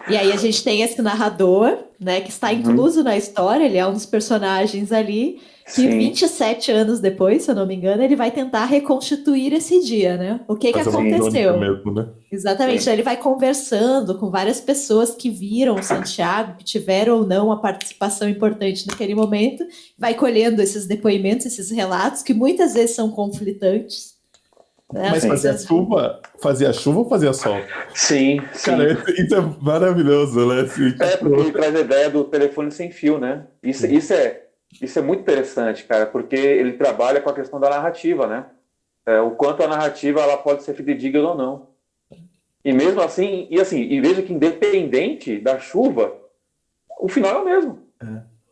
E aí a gente tem esse narrador, né, que está incluso na história, ele é um dos personagens ali, que 27 anos depois, se eu não me engano, ele vai tentar reconstituir esse dia, né? O que aconteceu? Mesmo, né? Exatamente, então ele vai conversando com várias pessoas que viram o Santiago, que tiveram ou não uma participação importante naquele momento, vai colhendo esses depoimentos, esses relatos, que muitas vezes são conflitantes. Né? Mas fazia chuva ou fazia sol? Sim. Cara, isso é maravilhoso, né? Assim, porque ele traz a ideia do telefone sem fio, né? Isso é muito interessante, cara, porque ele trabalha com a questão da narrativa, né? O quanto a narrativa ela pode ser fidedigna ou não. E mesmo assim, e veja que independente da chuva, o final é o mesmo.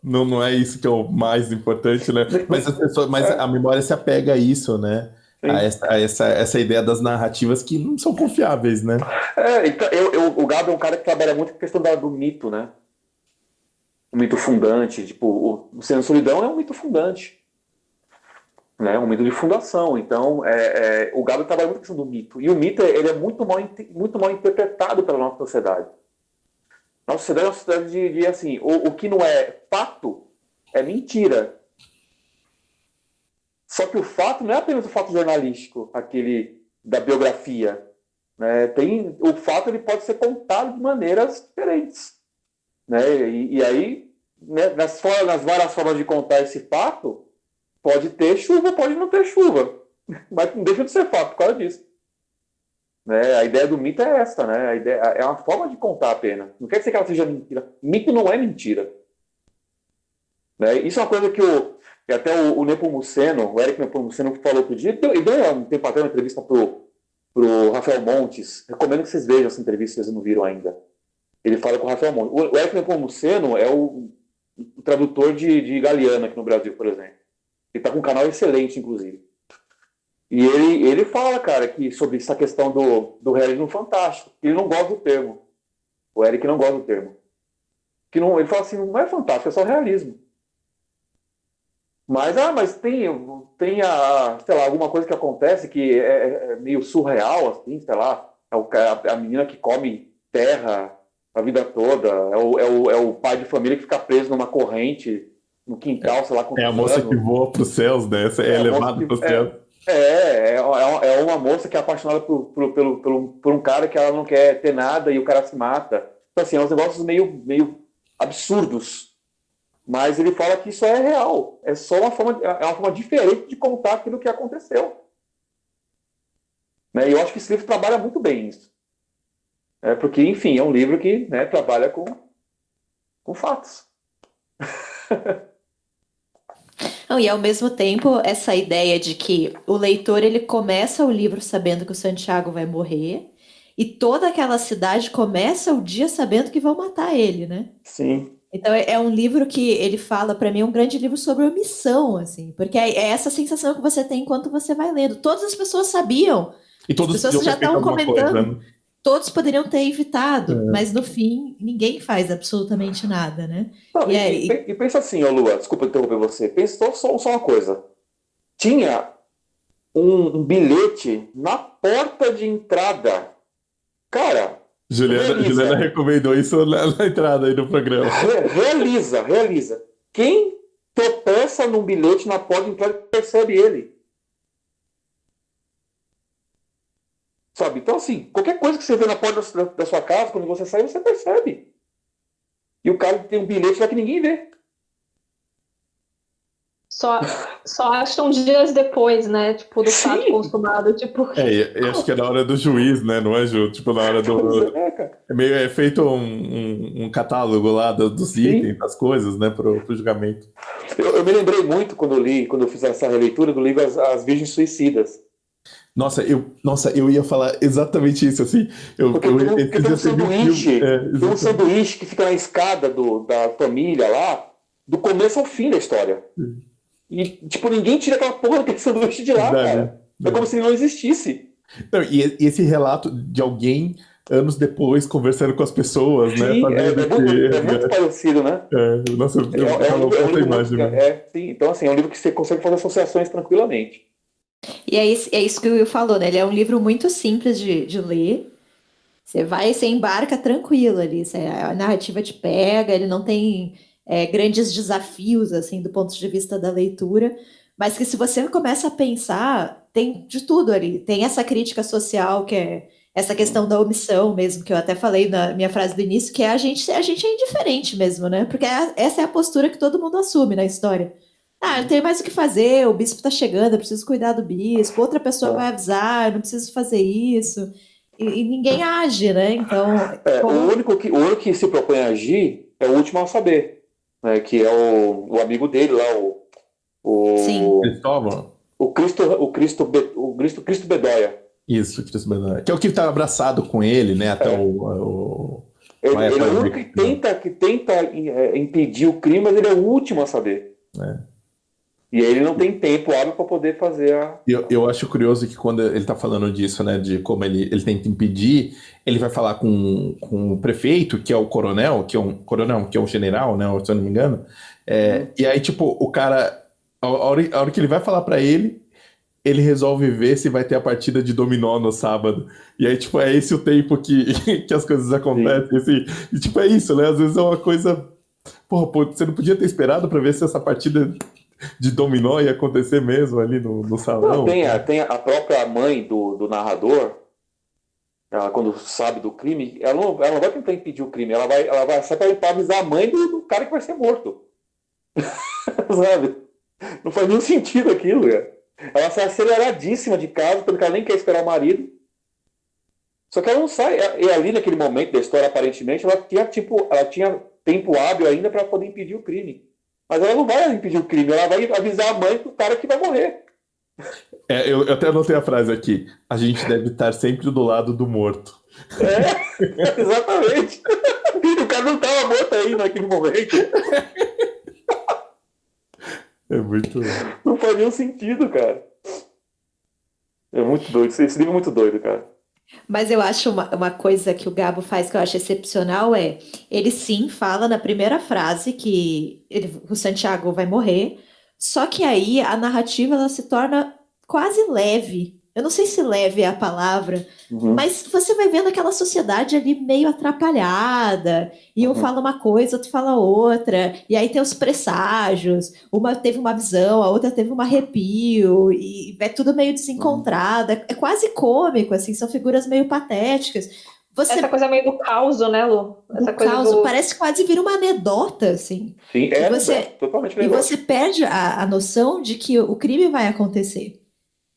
Não é isso que é o mais importante, né? Mas a memória se apega a isso, né? A essa ideia das narrativas que não são confiáveis, né? Então, o Gabo é um cara que trabalha muito com a questão do mito, né? O mito fundante, tipo, o Cem Solidão é um mito fundante, né? Um mito de fundação. Então, o Gabo trabalha muito com a questão do mito. E o mito ele é muito mal interpretado pela nossa sociedade. Nossa sociedade é uma sociedade de assim, o que não é fato é mentira. Só que o fato não é apenas o fato jornalístico, aquele da biografia. Né? O fato ele pode ser contado de maneiras diferentes. Né? E aí, né, nas várias formas de contar esse fato, pode ter chuva, pode não ter chuva. Mas não deixa de ser fato por causa disso. Né? A ideia do mito é essa, né? A ideia é uma forma de contar apenas. Não quer dizer que ela seja mentira. Mito não é mentira. Né? Isso é uma coisa que até o Nepomuceno, o Éric Nepomuceno, que falou outro dia, ele deu um tempo atrás uma entrevista pro Rafael Montes. Recomendo que vocês vejam essa entrevista, se vocês não viram ainda. Ele fala com o Rafael Montes. O Éric Nepomuceno é o tradutor de Galeano aqui no Brasil, por exemplo. Ele está com um canal excelente, inclusive. E ele fala, cara, sobre essa questão do realismo fantástico. Ele não gosta do termo. O Éric não gosta do termo. Ele fala assim, não é fantástico, é só realismo. Mas tem sei lá, alguma coisa que acontece que é meio surreal, assim, sei lá, a menina que come terra a vida toda, é o pai de família que fica preso numa corrente no quintal, sei lá, com a moça que voa para os céus, né? É levada para os céus. É uma moça que é apaixonada por um cara que ela não quer ter nada e o cara se mata. Então, assim, é uns negócios meio absurdos. Mas ele fala que isso é real. É só uma forma diferente de contar aquilo que aconteceu. Né? E eu acho que esse livro trabalha muito bem isso. Porque, enfim, é um livro que, né, trabalha com fatos. Não, e ao mesmo tempo, essa ideia de que o leitor ele começa o livro sabendo que o Santiago vai morrer, e toda aquela cidade começa o dia sabendo que vão matar ele, né? Sim. Então é um livro que ele fala, para mim, é um grande livro sobre omissão, assim, porque é essa sensação que você tem enquanto você vai lendo. Todas as pessoas sabiam, e todas as pessoas já estavam comentando, todos poderiam ter evitado, mas no fim ninguém faz absolutamente nada, né? Não, e pensa assim, Lua, desculpa interromper você, pensa só uma coisa. Tinha um bilhete na porta de entrada. Cara... Juliana recomendou isso na entrada aí do programa. Realiza. Quem tropeça num bilhete na porta de entrada percebe ele. sabe? Então, assim, qualquer coisa que você vê na porta da sua casa, quando você sai, você percebe. E o cara tem um bilhete lá que ninguém vê. Só acham dias depois, né? Tipo, do fato Sim. consumado. Tipo, Eu acho que é na hora do juiz, né? Não é, Ju? Tipo, na hora do. Pois é, cara. É feito um catálogo lá dos Sim. itens, das coisas, né, pro julgamento. Eu me lembrei muito quando eu fiz essa releitura do livro As Virgens Suicidas. Nossa, eu ia falar exatamente isso, assim. Porque tem um sanduíche, tem um sanduíche que fica na escada da família lá, do começo ao fim da história. E, tipo, ninguém tira aquela porra daquele sanduíche de lá, cara. É como se ele não existisse. Não, e esse relato de alguém, anos depois, conversando com as pessoas, né? Sim, é muito parecido, né? Nossa, essa imagem. Sim, então, assim, é um livro que você consegue fazer associações tranquilamente. E é isso que o Will falou, né? Ele é um livro muito simples de ler. Você embarca tranquilo ali. A narrativa te pega, ele não tem grandes desafios, assim, do ponto de vista da leitura. Mas que se você começa a pensar, tem de tudo ali. Tem essa crítica social, que é essa questão da omissão mesmo, que eu até falei na minha frase do início, que a gente é indiferente mesmo, né? Porque essa é a postura que todo mundo assume na história. Ah, não tem mais o que fazer, o bispo tá chegando, eu preciso cuidar do bispo, outra pessoa vai avisar, eu não preciso fazer isso. E ninguém age, né? Então. O único que se propõe a agir é o último a saber, né? Que é o amigo dele lá, Sim. Cristóvão. O Cristo Bedóia. Isso, Cristo Bedóia. Que é o que tá abraçado com ele, né? Até Ele é o único que tenta impedir o crime, mas ele é o último a saber. E aí ele não tem tempo hábil para poder fazer a... Eu acho curioso que quando ele tá falando disso, né, de como ele tenta impedir, ele vai falar com o prefeito, que é o coronel, que é um general, né, se eu não me engano, e aí, tipo, o cara, a hora que ele vai falar para ele resolve ver se vai ter a partida de dominó no sábado. E aí, tipo, é esse o tempo que as coisas acontecem, assim, e tipo, é isso, né, às vezes é uma coisa... Porra, você não podia ter esperado para ver se essa partida de dominó ia acontecer mesmo ali no salão? Não, tem a própria mãe do narrador, ela, quando sabe do crime, ela não vai tentar impedir o crime, ela vai só para avisar a mãe do cara que vai ser morto. Sabe? Não faz nenhum sentido aquilo, cara. Ela sai aceleradíssima de casa, porque ela nem quer esperar o marido. Só que ela não sai. E ali naquele momento da história, aparentemente, ela tinha tempo hábil ainda para poder impedir o crime. Mas ela não vai impedir o crime, ela vai avisar a mãe do cara que vai morrer. Eu até anotei a frase aqui. A gente deve estar sempre do lado do morto. Exatamente. O cara não estava morto aí naquele momento. É muito... Não faz nenhum sentido, cara. É muito doido. Esse livro é muito doido, cara. Mas eu acho uma coisa que o Gabo faz que eu acho excepcional ele sim fala na primeira frase que o Santiago vai morrer, só que aí a narrativa ela se torna quase leve. Eu não sei se leve é a palavra, mas você vai vendo aquela sociedade ali meio atrapalhada, e um fala uma coisa, outro fala outra, e aí tem os presságios, uma teve uma visão, a outra teve um arrepio, e é tudo meio desencontrado, é quase cômico, assim, são figuras meio patéticas. Essa coisa meio do caos, né, Lu? Essa coisa caos, parece quase vira uma anedota, assim. Sim, totalmente anedota. E você perde a noção de que o crime vai acontecer.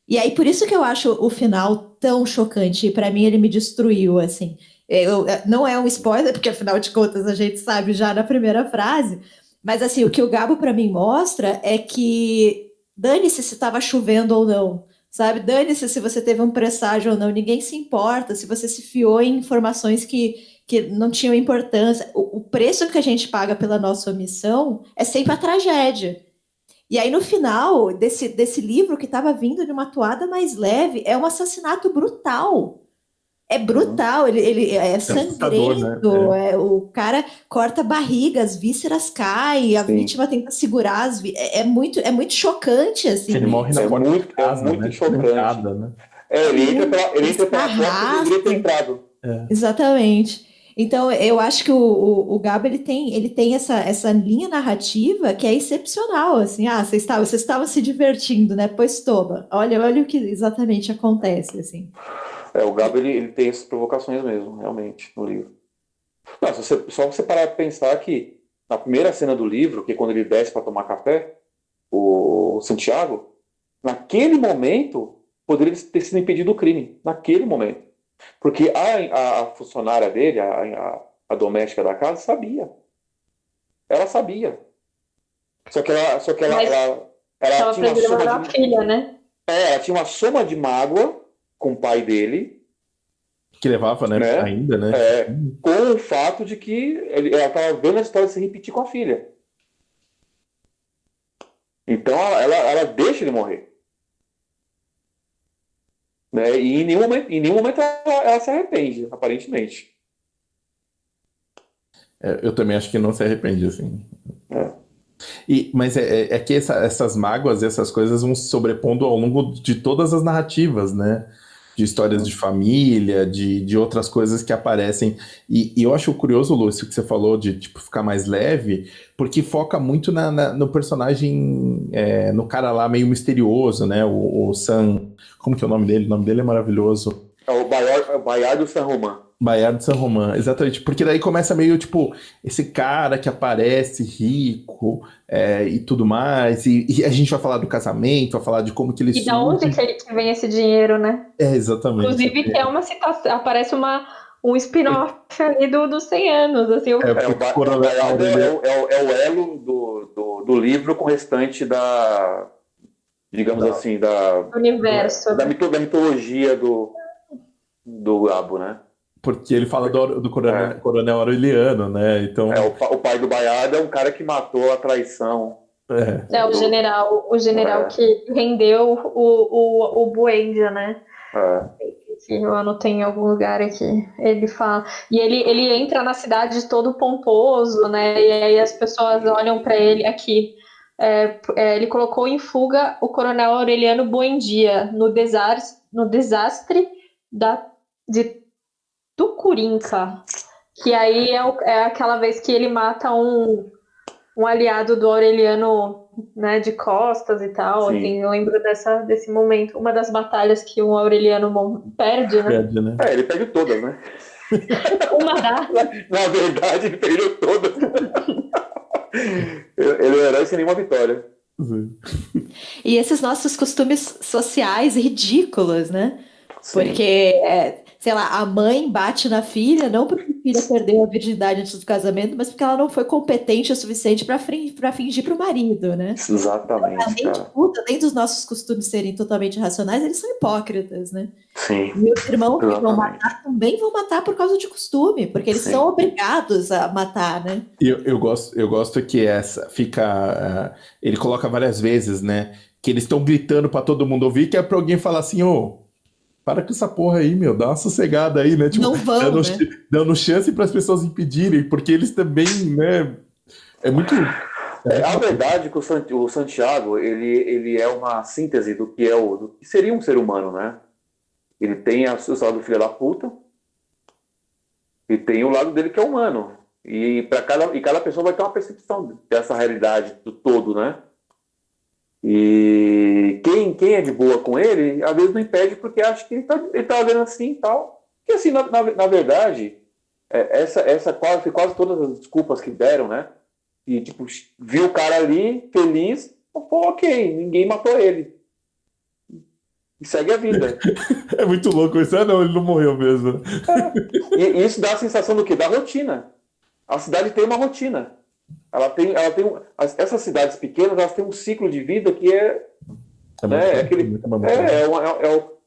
E aí, por isso que eu acho o final tão chocante. E para mim, ele me destruiu, assim. Não é um spoiler, porque afinal de contas a gente sabe já na primeira frase. Mas, assim, o que o Gabo para mim mostra é que dane-se se estava chovendo ou não, sabe? Dane-se se você teve um presságio ou não. Ninguém se importa se você se fiou em informações que não tinham importância. O preço que a gente paga pela nossa omissão é sempre a tragédia. E aí, no final desse livro, que estava vindo de uma toada mais leve, é um assassinato brutal. É brutal, ele é sangrento, né? O cara corta a barriga, as vísceras caem, a vítima tenta segurar as vísceras. É muito chocante, assim. Ele morre na porta de casa, muito né? chocante. Né? Ele entra pela porta que deveria ter entrado. Exatamente. Então, eu acho que o Gabo ele tem essa linha narrativa que é excepcional, assim, vocês estavam se divertindo, né? Pois toma, olha o que exatamente acontece, assim. O Gabo, ele tem essas provocações mesmo, realmente, no livro. Não, só você parar pra pensar que na primeira cena do livro, que é quando ele desce para tomar café, o Santiago, naquele momento, poderia ter sido impedido o crime. Naquele momento. Porque a funcionária dele, a doméstica da casa, sabia. Ela sabia. Só que Mas ela tava tinha uma soma preservando a filha, né? ela tinha uma soma de mágoa com o pai dele, Que levava, né? Ainda, né? com o fato de que ela estava vendo a história se repetir com a filha. Então ela deixa ele morrer. Né? E em nenhum momento ela se arrepende, aparentemente. Eu também acho que não se arrepende, assim. É. Mas é que essas mágoas e essas coisas vão se sobrepondo ao longo de todas as narrativas, né? De histórias de família, de outras coisas que aparecem. E eu acho curioso, Lúcio, que você falou de tipo, ficar mais leve, porque foca muito no personagem, no cara lá meio misterioso, né? O Sam. Como que é o nome dele? O nome dele é maravilhoso. É o Bayard do San Román. Bayard de San Román, exatamente. Porque daí começa meio, tipo, esse cara que aparece rico e tudo mais. E a gente vai falar do casamento, vai falar de como que ele E da onde que vem esse dinheiro, né? Exatamente. Inclusive, que é uma citação, aparece um spin-off ali dos 100 anos. Assim, O Bayard é o elo do livro com o restante digamos assim, universo. Da mitologia do Gabo, né? Porque ele fala do coronel Aureliano, né? Então... o pai do Bayard é um cara que matou a traição. O general que rendeu o Buendia, né? Eu anotei em algum lugar aqui. Ele fala. E ele entra na cidade todo pomposo, né? E aí as pessoas olham para ele aqui. Ele colocou em fuga o coronel Aureliano Buendia no desastre de Tucurinca, que aí é aquela vez que ele mata um aliado do Aureliano, né, de costas e tal. Assim, eu lembro desse momento, uma das batalhas que o Aureliano perde, né? Ele perde todas, né? Uma dá. Na verdade, ele perdeu todas. Ele é o herói sem nenhuma vitória. E esses nossos costumes sociais ridículos, né? Sim. Porque, sei lá, a mãe bate na filha, não porque a filha perdeu a virgindade antes do casamento, mas porque ela não foi competente o suficiente para fingir para o marido, né? Exatamente. Além dos nossos costumes serem totalmente racionais, eles são hipócritas, né? Sim. E os irmãos que vão matar também vão matar por causa de costume, porque eles são obrigados a matar, né? Eu gosto que essa fica. Ele coloca várias vezes, né? Que eles estão gritando para todo mundo ouvir, que é para alguém falar assim, para com essa porra aí, meu, dá uma sossegada aí, né? Tipo, não vão, dando chance para as pessoas impedirem, porque eles também, né? É muito. A verdade é que o Santiago, ele é uma síntese do que seria um ser humano, né? Ele tem o seu lado filho da puta e tem o lado dele que é humano. E cada pessoa vai ter uma percepção dessa realidade do todo, né? E quem é de boa com ele, às vezes não impede porque acha que ele tá vendo assim e tal. Porque assim, na verdade, quase todas as desculpas que deram, né? E tipo, viu o cara ali, feliz, pô, ok, ninguém matou ele. E segue a vida. É muito louco isso. Não, ele não morreu mesmo. E isso dá a sensação do quê? Da rotina. A cidade tem uma rotina. Essas cidades pequenas, elas têm um ciclo de vida que é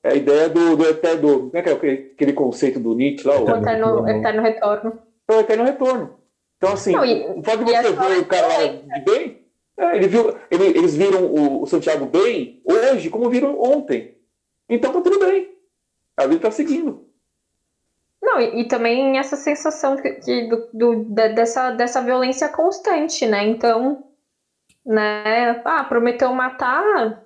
a ideia do eterno. Como é que é aquele conceito do Nietzsche lá? O eterno retorno. É o eterno retorno. Então, assim, o fato de você ver o cara lá de bem, eles viram o Santiago bem hoje como viram ontem. Então tá tudo bem. A vida tá seguindo. Não, e também essa sensação dessa violência constante, né? Então, né? Prometeu matar,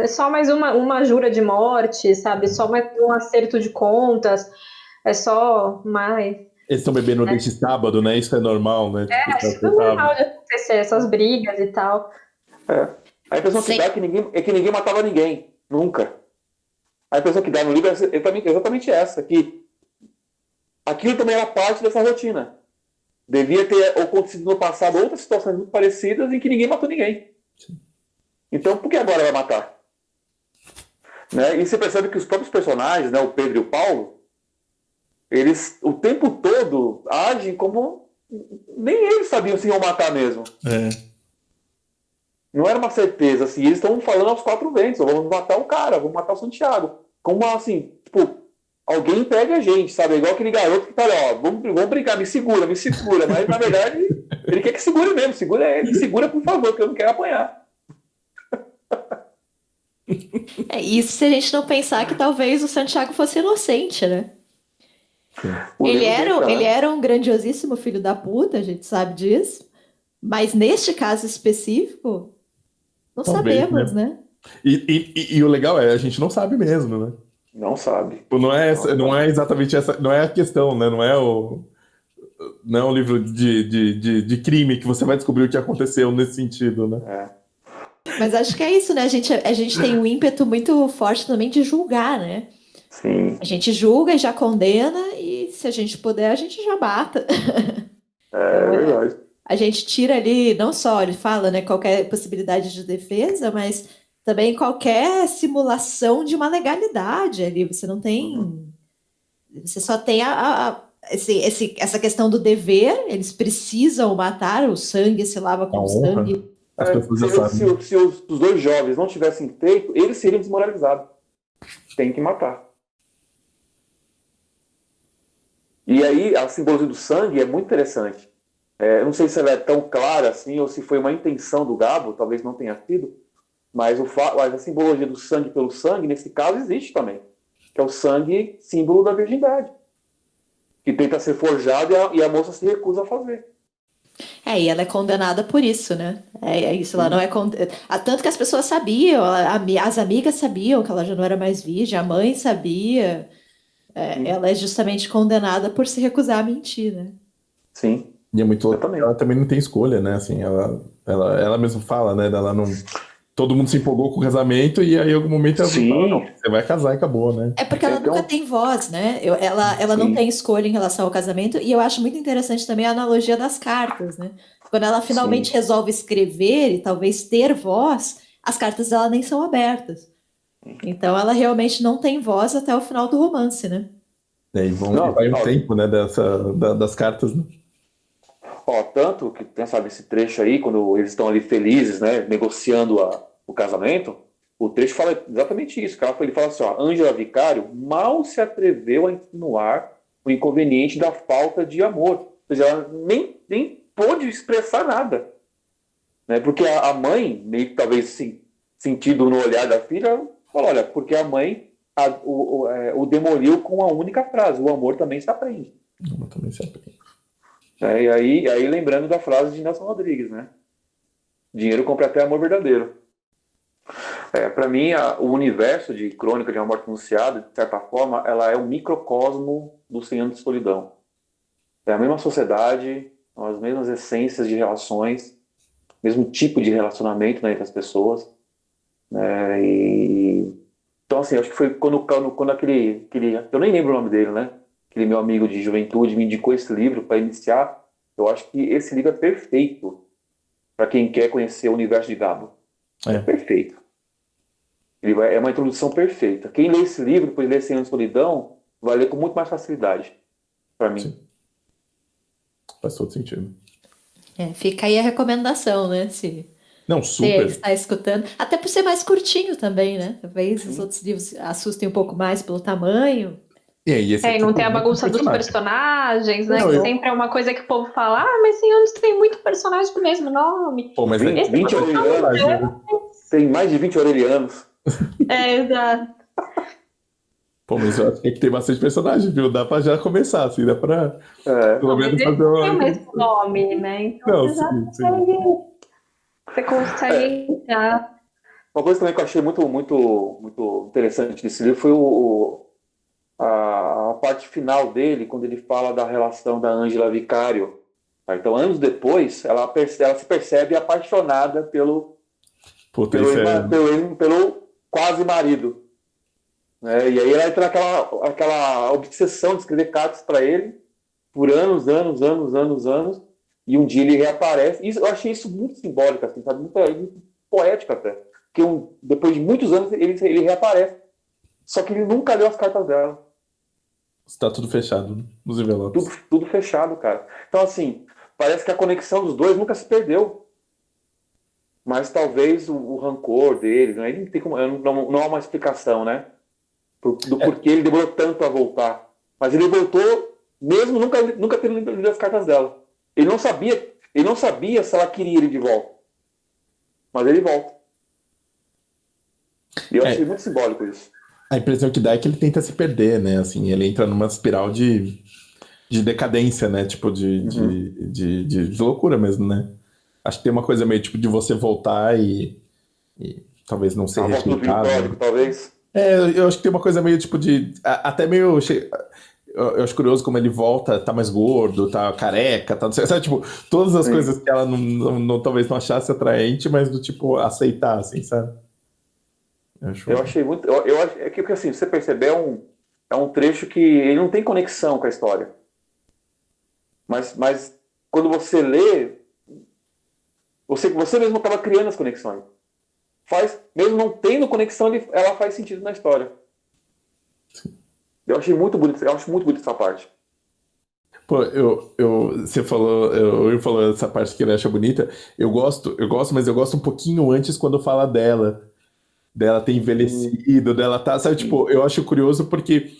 é só mais uma jura de morte, sabe? Só mais um acerto de contas, é só mais... Eles estão bebendo desde sábado, né? Isso é normal, né? Isso é normal de acontecer, essas brigas e tal. A impressão que dá é que ninguém matava ninguém. Nunca. A impressão que dá no livro é exatamente essa, que aquilo também era parte dessa rotina. Devia ter acontecido no passado outras situações muito parecidas em que ninguém matou ninguém. Então, por que agora vai matar? Né? E você percebe que os próprios personagens, né, o Pedro e o Paulo, eles o tempo todo agem como nem eles sabiam se iam matar mesmo. Não era uma certeza, assim, eles estão falando aos quatro ventos, vamos matar o cara, vamos matar o Santiago. Como assim, tipo, alguém pega a gente, sabe? Igual aquele garoto que tá ali, ó, vamos brincar, me segura. Mas, na verdade, ele quer que segure mesmo, segura ele, segura, por favor, porque eu não quero apanhar. Isso se a gente não pensar que talvez o Santiago fosse inocente, né? Ele era um grandiosíssimo filho da puta, a gente sabe disso. Mas neste caso específico, não Talvez, sabemos, né? E o legal é, a gente não sabe mesmo, né? Não sabe. Não é exatamente essa, não é a questão, né? Não é um livro de crime que você vai descobrir o que aconteceu nesse sentido, né? Mas acho que é isso, né? A gente tem um ímpeto muito forte também de julgar, né? Sim. A gente julga e já condena, e se a gente puder, a gente já mata. É verdade. A gente tira ali, não só, ele fala, né, qualquer possibilidade de defesa, mas também qualquer simulação de uma legalidade ali. Você não tem. Você só tem essa questão do dever, eles precisam matar, o sangue se lava com sangue. As pessoas já sabem. Se os dois jovens não tivessem feito, eles seriam desmoralizados. Tem que matar. E aí, a simbologia do sangue é muito interessante. Não sei se ela é tão clara assim, ou se foi uma intenção do Gabo, talvez não tenha sido, mas a simbologia do sangue pelo sangue, nesse caso, existe também. Que é o sangue símbolo da virgindade. Que tenta ser forjado e a moça se recusa a fazer. E ela é condenada por isso, né? Isso, ela não é tanto que as pessoas sabiam, as amigas sabiam que ela já não era mais virgem, a mãe sabia. Ela é justamente condenada por se recusar a mentir, né? Sim. E é muito louco, ela também não tem escolha, né? Assim, ela mesma fala, né? Ela não... Todo mundo se empolgou com o casamento e aí em algum momento ela fala, não, você vai casar e acabou, né? É porque ela nunca tem voz, né? Ela não tem escolha em relação ao casamento, e eu acho muito interessante também a analogia das cartas, né? Quando ela finalmente resolve escrever e talvez ter voz, as cartas dela nem são abertas. Então ela realmente não tem voz até o final do romance, né? E vai um tempo, né, das cartas, né? Tanto que tem, sabe, esse trecho aí, quando eles estão ali felizes, né, negociando o casamento, o trecho fala exatamente isso. Ele fala assim, Ângela Vicário mal se atreveu a insinuar o inconveniente da falta de amor. Ou seja, ela nem pôde expressar nada. Né, porque a mãe, meio que talvez sentido no olhar da filha, falou, olha, porque a mãe o demoliu com uma única frase, o amor também se aprende. O amor também se aprende. E aí lembrando da frase de Nelson Rodrigues, né? Dinheiro compra até amor verdadeiro. Para mim, o universo de Crônica de uma Morte Anunciada, de certa forma, ela é um microcosmo do 100 anos de solidão. É a mesma sociedade, as mesmas essências de relações, mesmo tipo de relacionamento, né, entre as pessoas. Então, assim, acho que foi quando aquele... Eu nem lembro o nome dele, né? Aquele meu amigo de juventude me indicou esse livro para iniciar. Eu acho que esse livro é perfeito para quem quer conhecer o universo de Gabo. É perfeito. É uma introdução perfeita. Quem lê esse livro, depois de ler 100 anos de solidão, vai ler com muito mais facilidade, para mim. Sim. Faz todo sentido. Fica aí a recomendação, né? Não, super. Você está escutando. Até por ser mais curtinho também, né? Talvez os outros livros assustem um pouco mais pelo tamanho. E não tem a bagunça dos personagens, né? Que sempre é uma coisa que o povo fala, mas 100 anos tem muito personagem com o mesmo nome. Pô, mas 20 aurelianos. Tem mais de 20 aurelianos. Exato. Pô, mas eu acho que tem bastante personagem, viu? Dá pra já começar, assim, dá pra... Pelo menos fazer uma... tem o mesmo nome, né? Então você consegue... Uma coisa também que eu achei muito, muito, muito interessante desse livro foi a parte final dele, quando ele fala da relação da Ângela Vicário. Então, anos depois, ela se percebe apaixonada pelo quase marido. né? E aí ela entra aquela obsessão de escrever cartas para ele por anos, anos, anos, anos, anos, e um dia ele reaparece. Eu achei isso muito simbólico, assim, sabe? Muito poético até. Porque depois de muitos anos ele reaparece. Só que ele nunca leu as cartas dela. Está tudo fechado, né? Nos envelopes. Tudo fechado, cara. Então, assim, parece que a conexão dos dois nunca se perdeu. Mas talvez o rancor dele, né? Ele não tem como, não há uma explicação, né? Do porquê ele demorou tanto a voltar. Mas ele voltou mesmo nunca tendo lido as cartas dela. Ele não sabia se ela queria ele de volta. Mas ele volta. E eu achei muito simbólico isso. A impressão que dá é que ele tenta se perder, né? Assim, ele entra numa espiral de decadência, né? Tipo, de loucura mesmo, né? Acho que tem uma coisa meio tipo de você voltar e talvez não ser rejeitado. Né? Talvez. Eu acho que tem uma coisa meio tipo de... Até meio... Eu acho curioso como ele volta, tá mais gordo, tá careca, tá... Sabe, tipo, todas as coisas que ela talvez não achasse atraente, mas do tipo, aceitar, assim, sabe? Eu achei muito... É que, assim, você perceber, é um trecho que ele não tem conexão com a história. Mas quando você lê, você mesmo acaba criando as conexões. Mesmo não tendo conexão, ela faz sentido na história. Eu achei muito bonito, eu acho muito bonito essa parte. Pô, você falou essa parte que ele acha bonita. Eu gosto, mas eu gosto um pouquinho antes quando fala dela ter envelhecido, dela tá, sabe, tipo, eu acho curioso porque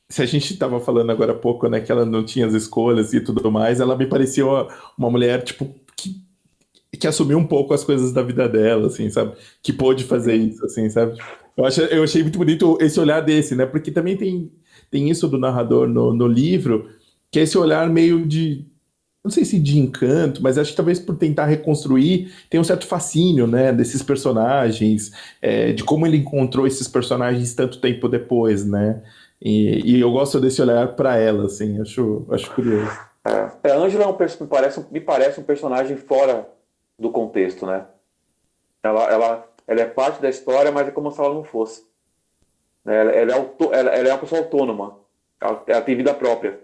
se a gente tava falando agora há pouco, né, que ela não tinha as escolhas e tudo mais, ela me parecia uma mulher, tipo, que assumiu um pouco as coisas da vida dela, assim, sabe, que pôde fazer isso, assim, sabe, eu achei muito bonito esse olhar desse, né, porque também tem isso do narrador no livro, que é esse olhar meio de, não sei se de encanto, mas acho que talvez por tentar reconstruir, tem um certo fascínio, né, desses personagens, de como ele encontrou esses personagens tanto tempo depois, né, e eu gosto desse olhar para ela, assim, acho curioso. A Ângela me parece um personagem fora do contexto, né? Ela é parte da história, mas é como se ela não fosse. Ela é uma pessoa autônoma, ela tem vida própria.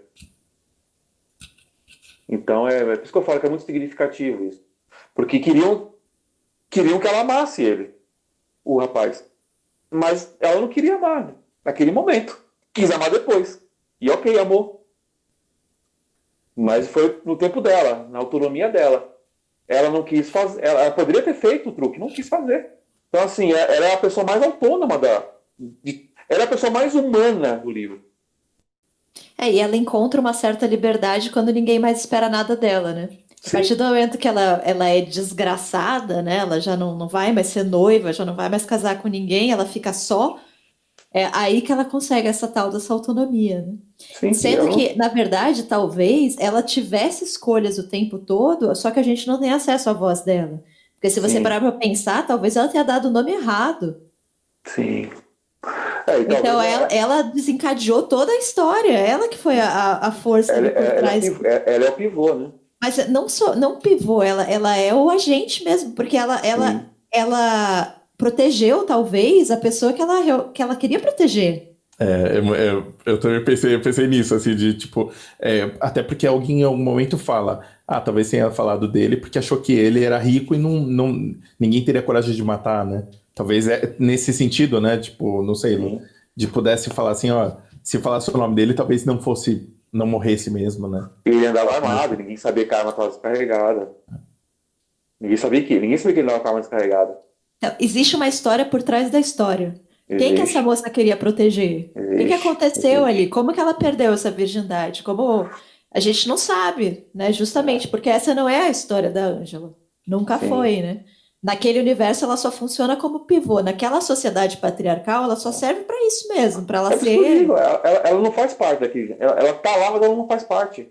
Então é por isso que eu falo que é muito significativo isso. Porque queriam que ela amasse ele, o rapaz. Mas ela não queria amar naquele momento. Quis amar depois. E ok, amou. Mas foi no tempo dela, na autonomia dela. Ela não quis fazer. Ela poderia ter feito o truque, não quis fazer. Então, assim, ela é a pessoa mais autônoma ela é a pessoa mais humana do livro. E ela encontra uma certa liberdade quando ninguém mais espera nada dela, né? A partir do momento que ela é desgraçada, né? Ela já não vai mais ser noiva, já não vai mais casar com ninguém, ela fica só. É aí que ela consegue essa tal dessa autonomia, né? Sim, Sendo que, na verdade, talvez ela tivesse escolhas o tempo todo, só que a gente não tem acesso à voz dela. Porque se você parar pra pensar, talvez ela tenha dado o nome errado. Sim. Então ela desencadeou toda a história, ela que foi a força ali por trás. Ela é o pivô, né? Mas não pivô, ela é o agente mesmo, porque ela protegeu, talvez, a pessoa que ela queria proteger. Eu também pensei nisso, assim, de tipo, até porque alguém em algum momento fala, talvez tenha falado dele porque achou que ele era rico e ninguém teria coragem de matar, né? Talvez nesse sentido, né? Tipo, não sei, de pudesse falar assim, se falasse o nome dele, talvez não morresse mesmo, né? Ele andava armado, ninguém sabia que a arma estava descarregada. Ninguém sabia que ele andava com a arma descarregada. Então, existe uma história por trás da história. Quem que essa moça queria proteger? O que aconteceu ali? Como que ela perdeu essa virgindade? Como a gente não sabe, né? Justamente porque essa não é a história da Ângela. Nunca foi, né? Naquele universo ela só funciona como pivô. Naquela sociedade patriarcal ela só serve para isso mesmo, para ela ser. Ela não faz parte daqui. Ela tá lá, mas ela não faz parte.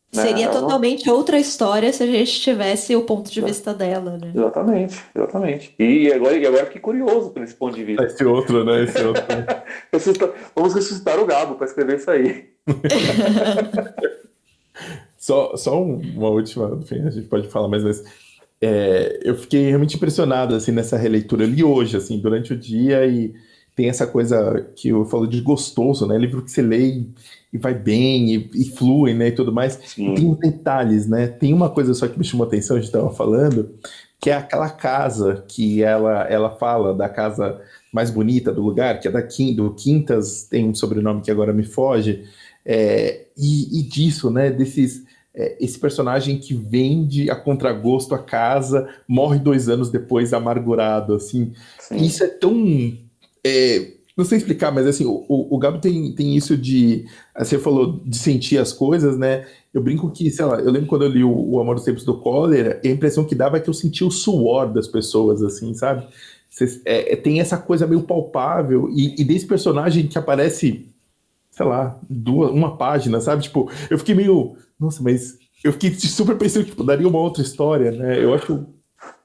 Seria totalmente outra história se a gente tivesse o ponto de vista dela, né? Exatamente. E agora que curioso por esse ponto de vista. Esse outro, né? Vamos ressuscitar o Gabo para escrever isso aí. Só uma última, enfim, a gente pode falar mais vezes. Eu fiquei realmente impressionado assim, nessa releitura. Eu li hoje, assim, durante o dia, e tem essa coisa que eu falo de gostoso, né? Livro que você lê e vai bem, e flui, né? E tudo mais. E tem os detalhes, né? Tem uma coisa só que me chamou a atenção, a gente estava falando, que é aquela casa que ela fala, da casa mais bonita do lugar, que é do Quintas, tem um sobrenome que agora me foge, e disso, né? Esse personagem que vende a contragosto a casa, morre 2 anos depois amargurado, assim. Sim. Isso é tão... não sei explicar, mas assim, o Gabo tem isso de... Você falou de sentir as coisas, né? Eu brinco que, sei lá, eu lembro quando eu li o Amor dos Tempos do Cólera, a impressão que dava é que eu sentia o suor das pessoas, assim, sabe? Tem essa coisa meio palpável, e desse personagem que aparece, sei lá, uma página, sabe? Tipo, eu fiquei meio... Nossa, mas eu fiquei super pensando que tipo, daria uma outra história, né? Eu acho...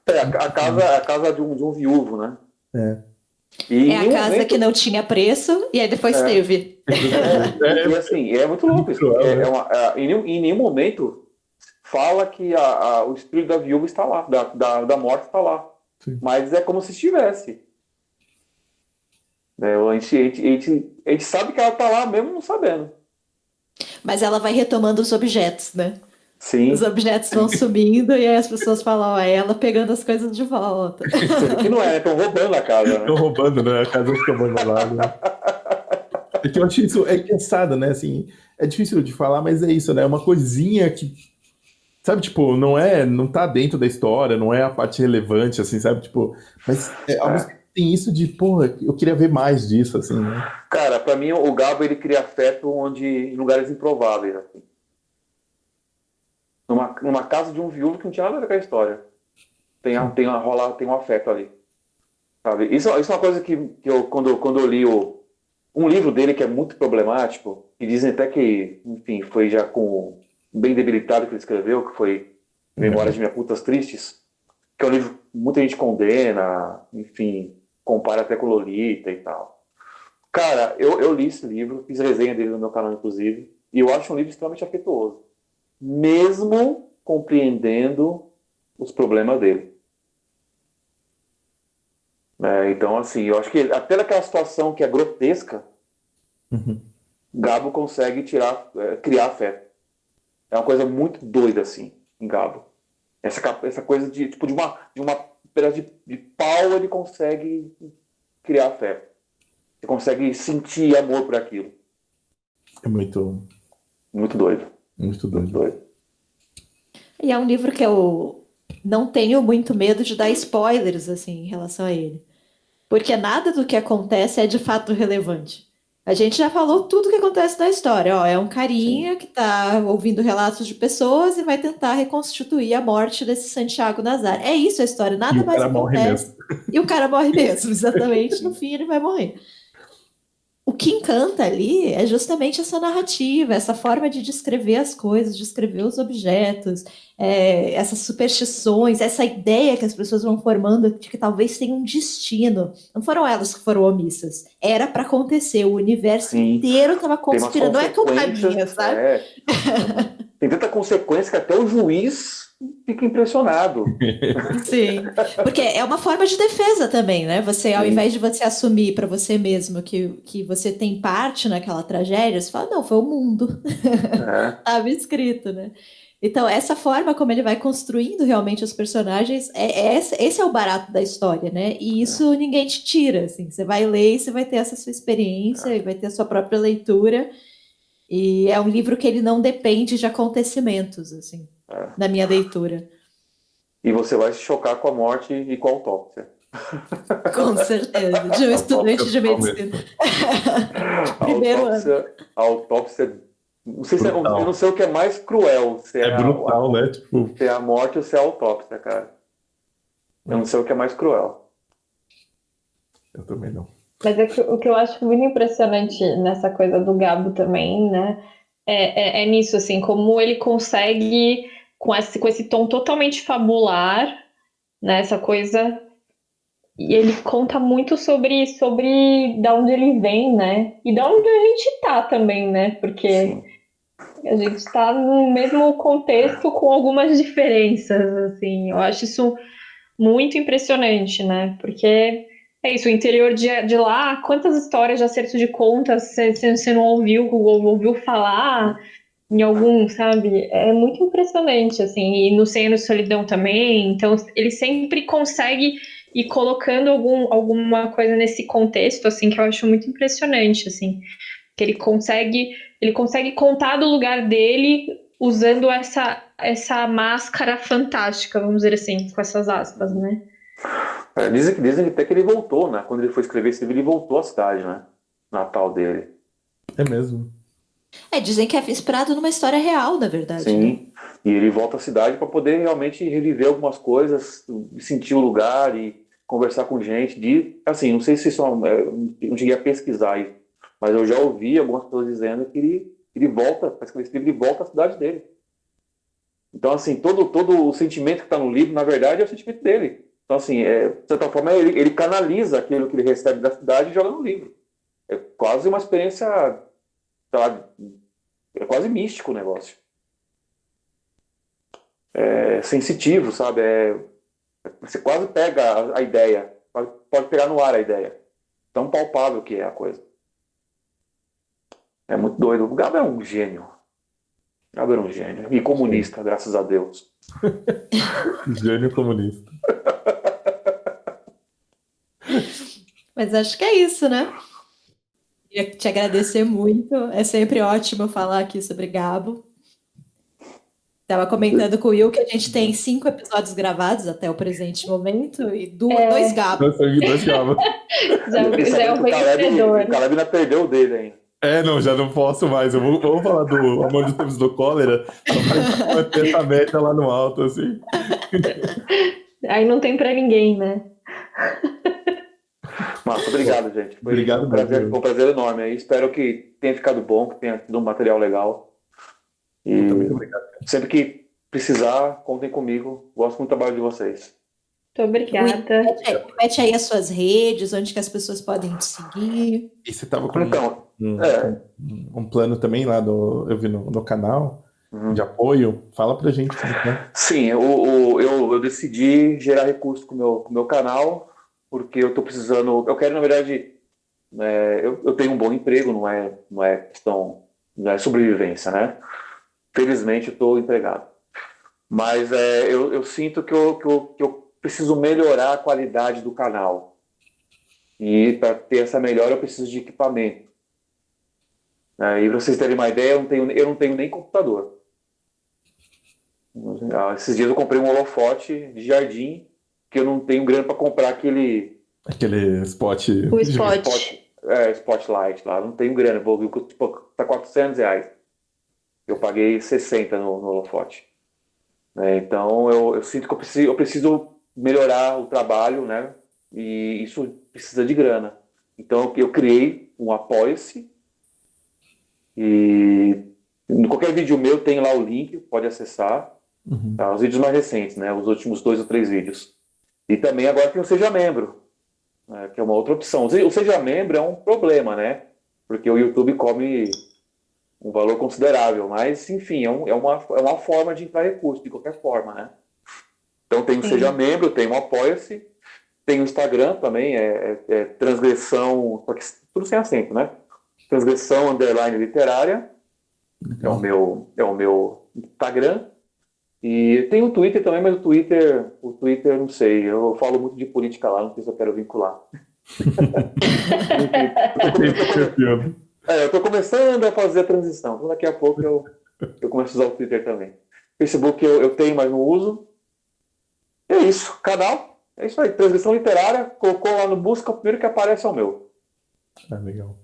A casa de um viúvo, né? É a casa que não tinha preço, e aí depois teve. E assim, é muito louco isso. Em nenhum momento fala que o espírito da viúva está lá, da morte está lá. Sim. Mas é como se estivesse. A gente sabe que ela está lá mesmo não sabendo. Mas ela vai retomando os objetos, né? Sim. Os objetos vão sumindo e aí as pessoas falam, ela pegando as coisas de volta. Que não é, estão roubando a casa, né? Estão roubando, né? A casa fica abandonada. É que eu acho isso engraçado, né? Assim, é difícil de falar, mas é isso, né? É uma coisinha que, sabe, tipo, não tá dentro da história, não é a parte relevante, assim, sabe? Tipo, mas tem isso de, porra, eu queria ver mais disso, assim, né? Cara, pra mim o Gabo ele cria afeto em lugares improváveis, assim. Numa casa de um viúvo que não tinha nada a ver com a história. Tem um afeto ali. Sabe? Isso é uma coisa que eu, quando eu li um livro dele que é muito problemático, e dizem até que, enfim, foi já bem debilitado que ele escreveu, que foi Memórias de Minhas Putas Tristes, que é um livro que muita gente condena, enfim, compara até com Lolita e tal. Cara, eu li esse livro, fiz resenha dele no meu canal, inclusive, e eu acho um livro extremamente afetuoso, mesmo compreendendo os problemas dele. Então, assim, eu acho que até naquela situação que é grotesca, Gabo consegue criar afeto. É uma coisa muito doida, assim, em Gabo. Essa coisa de, tipo, de uma pedaço de pau, ele consegue criar afeto. Você consegue sentir amor por aquilo. É muito doido. Muito doido. E é um livro que eu não tenho muito medo de dar spoilers, assim, em relação a ele. Porque nada do que acontece é de fato relevante. A gente já falou tudo o que acontece na história. Ó, é um carinha que tá ouvindo relatos de pessoas e vai tentar reconstituir a morte desse Santiago Nazar. É isso a história, nada mais acontece. E o cara morre mesmo, exatamente. No fim ele vai morrer. O que encanta ali é justamente essa narrativa, essa forma de descrever as coisas, descrever os objetos, essas superstições, essa ideia que as pessoas vão formando de que talvez tenha um destino. Não foram elas que foram omissas. Era para acontecer, o universo inteiro estava conspirando. Não é culpa minha, sabe? Tem tanta consequência que até o juiz fica impressionado. Sim, porque é uma forma de defesa também, né? Você, ao invés de você assumir para você mesmo que você tem parte naquela tragédia, você fala, não, foi o mundo. Estava escrito, né? Então, essa forma como ele vai construindo realmente os personagens, esse é o barato da história, né? E isso ninguém te tira, assim. Você vai ler e você vai ter essa sua experiência, e vai ter a sua própria leitura. E é um livro que ele não depende de acontecimentos, assim, na minha leitura. E você vai se chocar com a morte e com a autópsia. Com certeza, de um estudante de medicina. Primeiro ano. A autópsia, não sei eu não sei o que é mais cruel. Se é brutal, né? Tipo... Se é a morte ou se é a autópsia, cara. Eu não sei o que é mais cruel. Eu também não. Mas o que eu acho muito impressionante nessa coisa do Gabo também, né? É nisso, assim, como ele consegue, com esse tom totalmente fabular, né? Essa coisa. E ele conta muito sobre da onde ele vem, né? E da onde a gente tá também, né? Porque a gente tá no mesmo contexto com algumas diferenças, assim. Eu acho isso muito impressionante, né? Porque É isso, o interior de lá, quantas histórias de acerto de contas você não ouviu ou ouviu falar em algum, sabe? É muito impressionante, assim. E no 100 Anos de Solidão também. Então, ele sempre consegue ir colocando alguma coisa nesse contexto, assim, que eu acho muito impressionante, assim. Que ele consegue contar do lugar dele usando essa máscara fantástica, vamos dizer assim, com essas aspas, né? Dizem até que ele voltou, né? Quando ele foi escrever esse livro, ele voltou à cidade, né? Natal dele. É mesmo. Dizem que é inspirado numa história real, na verdade, né? Sim. E ele volta à cidade para poder realmente reviver algumas coisas, sentir o lugar e conversar com gente. Assim, não sei se isso eu não cheguei a pesquisar isso, mas eu já ouvi algumas pessoas dizendo que ele volta, para escrever esse livro, ele volta à cidade dele. Então, assim, todo o sentimento que está no livro, na verdade, é o sentimento dele. Então, assim, de certa forma, ele canaliza aquilo que ele recebe da cidade e joga no livro. É quase uma experiência, sei lá, é quase místico o negócio. É sensitivo, sabe? Você quase pega a ideia, pode pegar no ar a ideia. Tão palpável que é a coisa. É muito doido. O Gabo é um gênio. O Gabo era um gênio. E comunista, graças a Deus. Gênio comunista. Mas acho que é isso, né? Queria te agradecer muito. É sempre ótimo falar aqui sobre Gabo. Estava comentando com o Will que a gente tem 5 episódios gravados até o presente momento e 2 Gabos. Dois Gabos. Já é um O vencedor. Caleb ainda perdeu o dele ainda. Não, já não posso mais. Vamos falar do Amor dos Tempos do Cólera. Vai manter essa média lá no alto, assim. Aí não tem pra ninguém, né? Mas obrigado, gente. Obrigado, foi um prazer enorme. Aí espero que tenha ficado bom, que tenha tido um material legal. E Muito obrigado. sempre que precisar, contem comigo. Gosto muito do trabalho de vocês. Muito obrigada. Mete aí as suas redes, onde que as pessoas podem te seguir. E você estava com Então, um plano também lá eu vi no canal de apoio. Fala pra gente. Né? Sim, eu decidi gerar recursos com o meu canal, porque eu estou precisando. Eu quero, na verdade, eu tenho um bom emprego, não é questão, não é sobrevivência, né? Felizmente eu estou empregado. Mas eu sinto que eu preciso melhorar a qualidade do canal. E para ter essa melhora eu preciso de equipamento. E para vocês terem uma ideia, eu não tenho nem computador. Esses dias eu comprei um holofote de jardim, que eu não tenho grana para comprar aquele spot. O spot. Spotlight lá. Não tenho grana. Tá R$400. Eu paguei 60 no holofote. Então eu sinto que eu preciso melhorar o trabalho, né? E isso precisa de grana. Então eu criei um Apoia-se e em qualquer vídeo meu tem lá o link, pode acessar. Os vídeos mais recentes, né? Os últimos 2 ou 3 vídeos. E também agora tem o Seja Membro, que é uma outra opção. O Seja Membro é um problema, né? Porque o YouTube come um valor considerável, mas enfim, é uma forma de entrar recurso, de qualquer forma, né? Então tem o Seja Membro, tem o Apoia-se, tem o Instagram também, transgressão, tudo sem acento, né? Transgressão _ literária, é o meu Instagram. E tem o Twitter também, mas o Twitter, não sei, eu falo muito de política lá, não sei se eu quero vincular. Eu estou começando a fazer a transição, então daqui a pouco eu começo a usar o Twitter também. Facebook eu tenho, mas não uso. É isso, canal, é isso aí, transgressão literária, colocou lá no busca, o primeiro que aparece é o meu. Legal.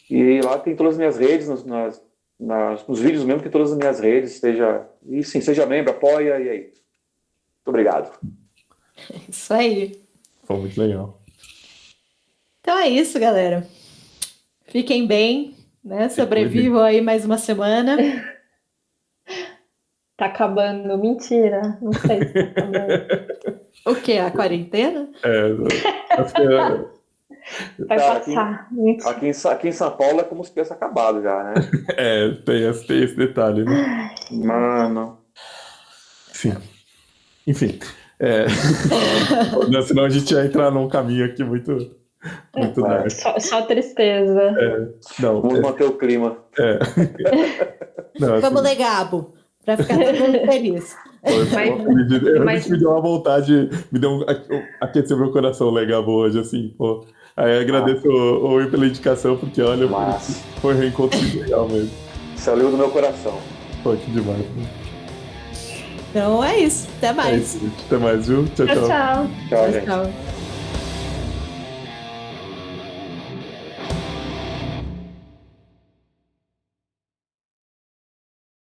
E lá tem todas as minhas redes, nos vídeos mesmo tem todas as minhas redes, seja membro, apoia, e aí. Muito obrigado. Isso aí. Foi muito legal. Então é isso, galera. Fiquem bem, né? Sobrevivam aí mais uma semana. Tá acabando. Mentira. Não sei se tá acabando. O quê? A quarentena? Acho que Vai passar. Aqui em São Paulo é como se tivesse acabado já, né? tem esse detalhe, né? Mano. Sim. Enfim. Senão a gente ia entrar num caminho aqui muito Muito dark. Só tristeza. Não, Vamos manter o clima. Não, assim, Vamos ler, Gabo, pra ficar todo mundo feliz. Realmente me deu uma vontade, aqueceu meu coração legal hoje, assim, pô. Aí agradeço o Will pela indicação, porque olha, foi um reencontro legal mesmo. Isso é o livro do meu coração. Pô, que demais. Então é isso. Até mais. Até mais, viu? Tchau, tchau. Tchau. Tchau, gente. Tchau.